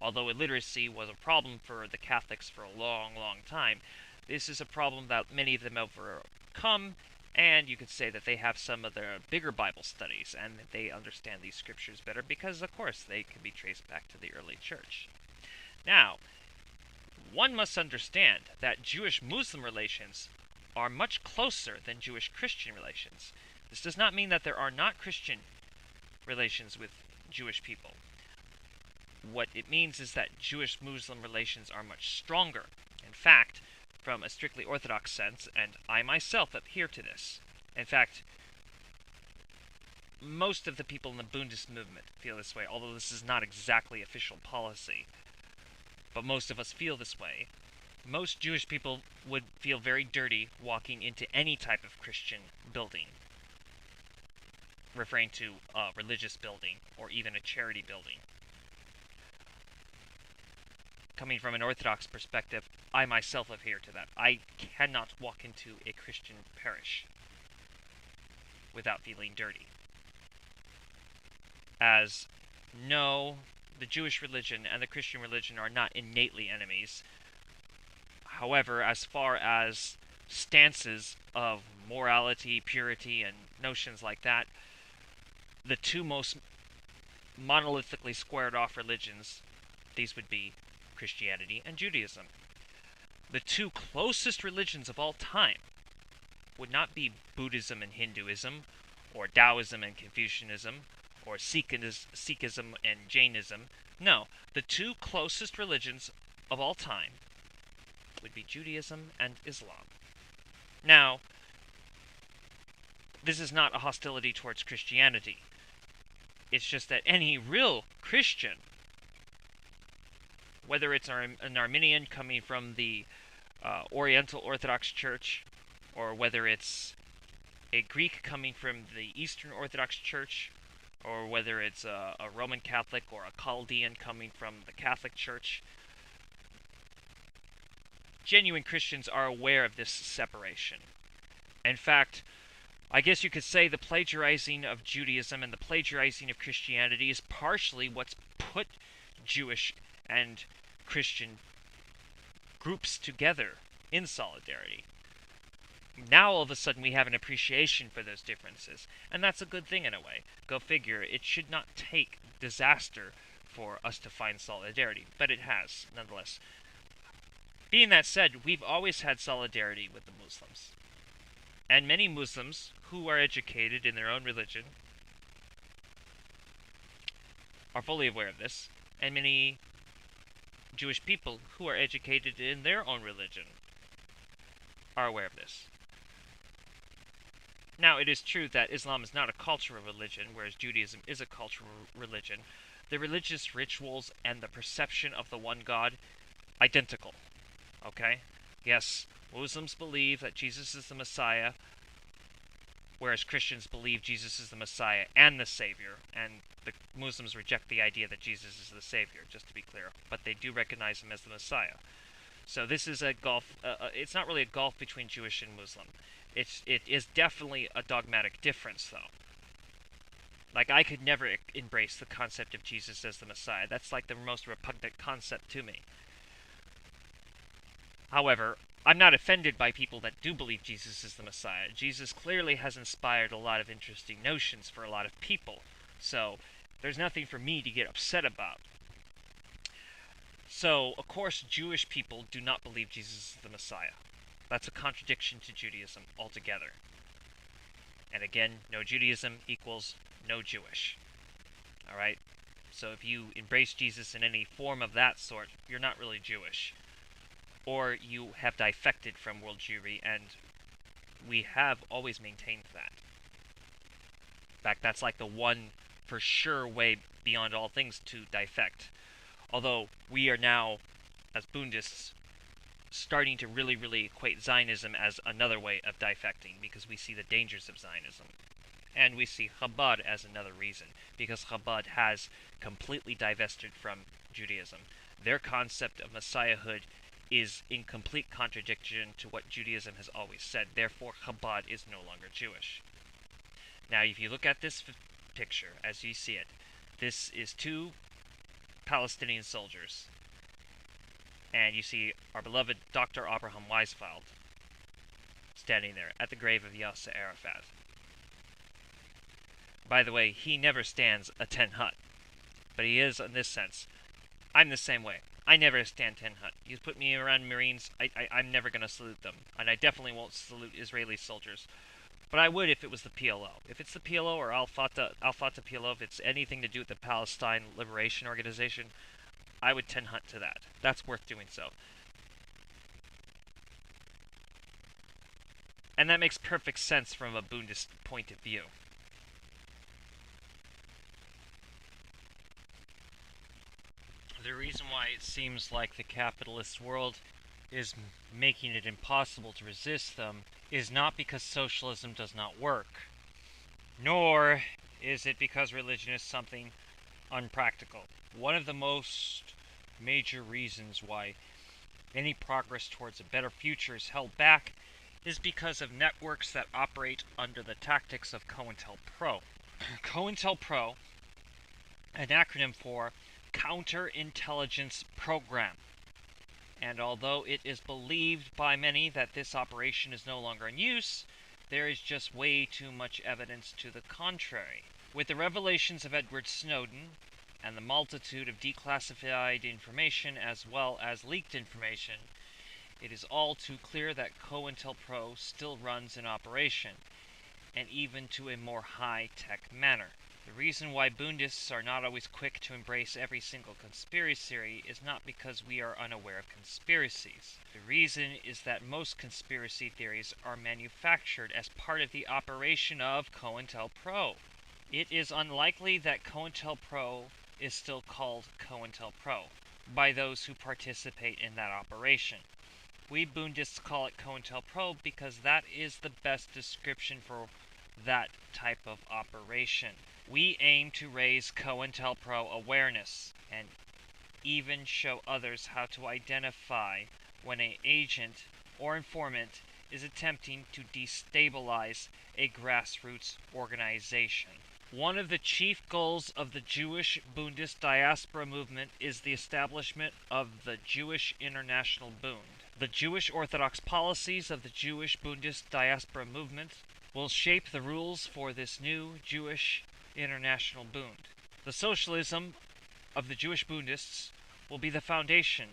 Although illiteracy was a problem for the Catholics for a long, long time, this is a problem that many of them have overcome, and you could say that they have some of the bigger Bible studies, and they understand these scriptures better because, of course, they can be traced back to the early church. Now, one must understand that Jewish-Muslim relations are much closer than Jewish-Christian relations. This does not mean that there are not Christian relations with Jewish people. What it means is that Jewish-Muslim relations are much stronger. In fact, from a strictly Orthodox sense, and I myself adhere to this. In fact, most of the people in the Bundist movement feel this way, although this is not exactly official policy. But most of us feel this way. Most Jewish people would feel very dirty walking into any type of Christian building, referring to a religious building or even a charity building. Coming from an Orthodox perspective, I myself adhere to that. I cannot walk into a Christian parish without feeling dirty. As no, the Jewish religion and the Christian religion are not innately enemies. However, as far as stances of morality, purity, and notions like that, the two most monolithically squared off religions, these would be Christianity and Judaism. The two closest religions of all time would not be Buddhism and Hinduism, or Taoism and Confucianism, or Sikhism and Jainism. No, the two closest religions of all time would be Judaism and Islam. Now, this is not a hostility towards Christianity. It's just that any real Christian, whether it's an Armenian coming from the Oriental Orthodox Church, or whether it's a Greek coming from the Eastern Orthodox Church, or whether it's a Roman Catholic or a Chaldean coming from the Catholic Church, genuine Christians are aware of this separation. In fact, I guess you could say the plagiarizing of Judaism and the plagiarizing of Christianity is partially what's put Jewish and Christian groups together in solidarity. Now all of a sudden we have an appreciation for those differences, and that's a good thing in a way. Go figure, it should not take disaster for us to find solidarity, but it has, nonetheless. Being that said, we've always had solidarity with the Muslims. And many Muslims who are educated in their own religion are fully aware of this, and many Jewish people who are educated in their own religion are aware of this. Now, it is true that Islam is not a cultural religion, whereas Judaism is a cultural religion. The religious rituals and the perception of the one God, identical. Okay? Yes, Muslims believe that Jesus is the Messiah, whereas Christians believe Jesus is the Messiah and the Savior, and the Muslims reject the idea that Jesus is the Savior, just to be clear, but they do recognize him as the Messiah. So this is a gulf, it's not really a gulf between Jewish and Muslim. It is definitely a dogmatic difference, though. Like, I could never embrace the concept of Jesus as the Messiah. That's like the most repugnant concept to me. However, I'm not offended by people that do believe Jesus is the Messiah. Jesus clearly has inspired a lot of interesting notions for a lot of people. So, there's nothing for me to get upset about. So, of course, Jewish people do not believe Jesus is the Messiah. That's a contradiction to Judaism altogether. And again, no Judaism equals no Jewish. Alright? So if you embrace Jesus in any form of that sort, you're not really Jewish. Or you have defected from world Jewry, and we have always maintained that. In fact, that's like the one for sure way beyond all things to defect. Although we are now, as Bundists, starting to really equate Zionism as another way of defecting, because we see the dangers of Zionism. And we see Chabad as another reason, because Chabad has completely divested from Judaism. Their concept of Messiahhood is in complete contradiction to what Judaism has always said. Therefore, Chabad is no longer Jewish. Now, if you look at this picture, as you see it, this is two Palestinian soldiers. And you see our beloved Dr. Abraham Weisfeld standing there at the grave of Yasser Arafat. By the way, he never stands a 10 hut, but he is in this sense. I'm the same way. I never stand 10 hut. You put me around Marines, I'm never going to salute them. And I definitely won't salute Israeli soldiers. But I would if it was the PLO. If it's the PLO or Al-Fatah PLO, if it's anything to do with the Palestine Liberation Organization, I would 10 hut to that. That's worth doing so. And that makes perfect sense from a Bundist point of view. The reason why it seems like the capitalist world is making it impossible to resist them is not because socialism does not work, nor is it because religion is something unpractical. One of the most major reasons why any progress towards a better future is held back is because of networks that operate under the tactics of COINTELPRO. COINTELPRO, an acronym for Counterintelligence Program. And although it is believed by many that this operation is no longer in use, there is just way too much evidence to the contrary. With the revelations of Edward Snowden and the multitude of declassified information as well as leaked information, it is all too clear that COINTELPRO still runs in operation, and even to a more high-tech manner. The reason why Bundists are not always quick to embrace every single conspiracy theory is not because we are unaware of conspiracies. The reason is that most conspiracy theories are manufactured as part of the operation of COINTELPRO. It is unlikely that COINTELPRO is still called COINTELPRO by those who participate in that operation. We Bundists call it COINTELPRO because that is the best description for that type of operation. We aim to raise COINTELPRO awareness and even show others how to identify when an agent or informant is attempting to destabilize a grassroots organization. One of the chief goals of the Jewish Bundist diaspora movement is the establishment of the Jewish International Bund. The Jewish Orthodox policies of the Jewish Bundist diaspora movement will shape the rules for this new Jewish International Bund. The socialism of the Jewish Bundists will be the foundation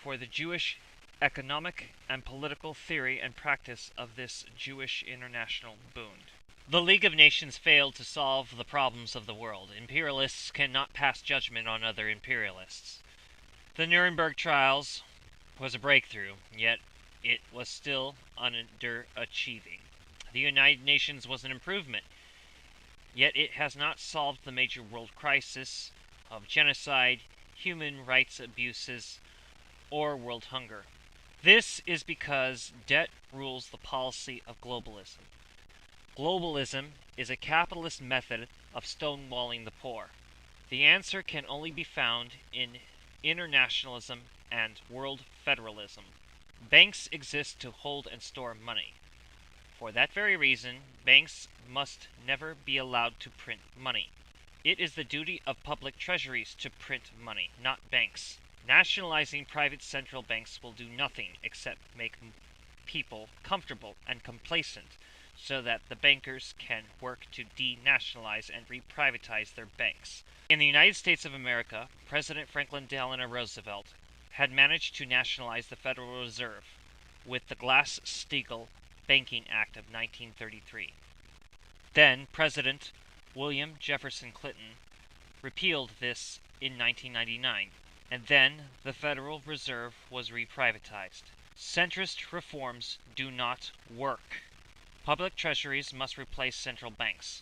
for the Jewish economic and political theory and practice of this Jewish International Bund. The League of Nations failed to solve the problems of the world. Imperialists cannot pass judgment on other imperialists. The Nuremberg trials was a breakthrough, yet it was still underachieving. The United Nations was an improvement, yet it has not solved the major world crisis of genocide, human rights abuses, or world hunger. This is because debt rules the policy of globalism. Globalism is a capitalist method of stonewalling the poor. The answer can only be found in internationalism and world federalism. Banks exist to hold and store money. For that very reason, banks must never be allowed to print money. It is the duty of public treasuries to print money, not banks. Nationalizing private central banks will do nothing except make people comfortable and complacent so that the bankers can work to denationalize and reprivatize their banks. In the United States of America, President Franklin Delano Roosevelt had managed to nationalize the Federal Reserve with the Glass-Steagall Banking Act of 1933. Then President William Jefferson Clinton repealed this in 1999, and then the Federal Reserve was reprivatized. Centrist reforms do not work. Public treasuries must replace central banks,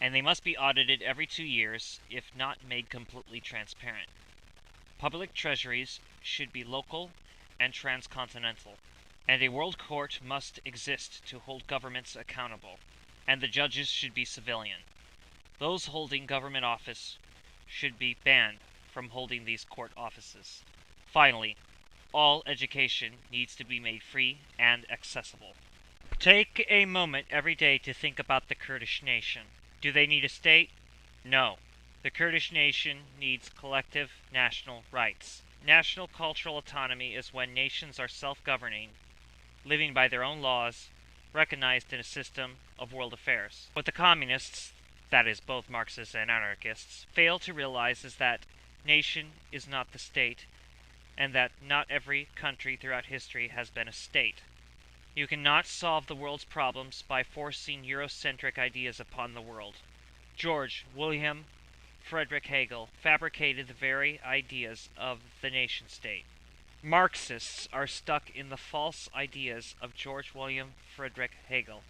and they must be audited every 2 years, if not made completely transparent. Public treasuries should be local and transcontinental, and a world court must exist to hold governments accountable, and the judges should be civilian. Those holding government office should be banned from holding these court offices. Finally, all education needs to be made free and accessible. Take a moment every day to think about the Kurdish nation. Do they need a state? No. The Kurdish nation needs collective national rights. National cultural autonomy is when nations are self-governing, living by their own laws, recognized in a system of world affairs. What the communists, that is, both Marxists and anarchists, fail to realize is that nation is not the state, and that not every country throughout history has been a state. You cannot solve the world's problems by forcing Eurocentric ideas upon the world. George William Friedrich Hegel fabricated the very ideas of the nation-state. Marxists are stuck in the false ideas of George William Friedrich Hegel.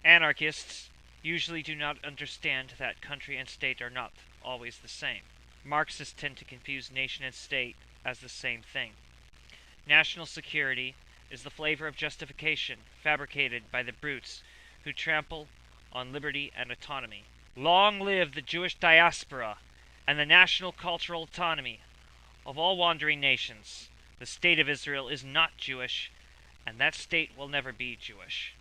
Anarchists usually do not understand that country and state are not always the same. Marxists tend to confuse nation and state as the same thing. National security is the flavor of justification fabricated by the brutes who trample on liberty and autonomy. Long live the Jewish diaspora and the national cultural autonomy of all wandering nations. The state of Israel is not Jewish, and that state will never be Jewish.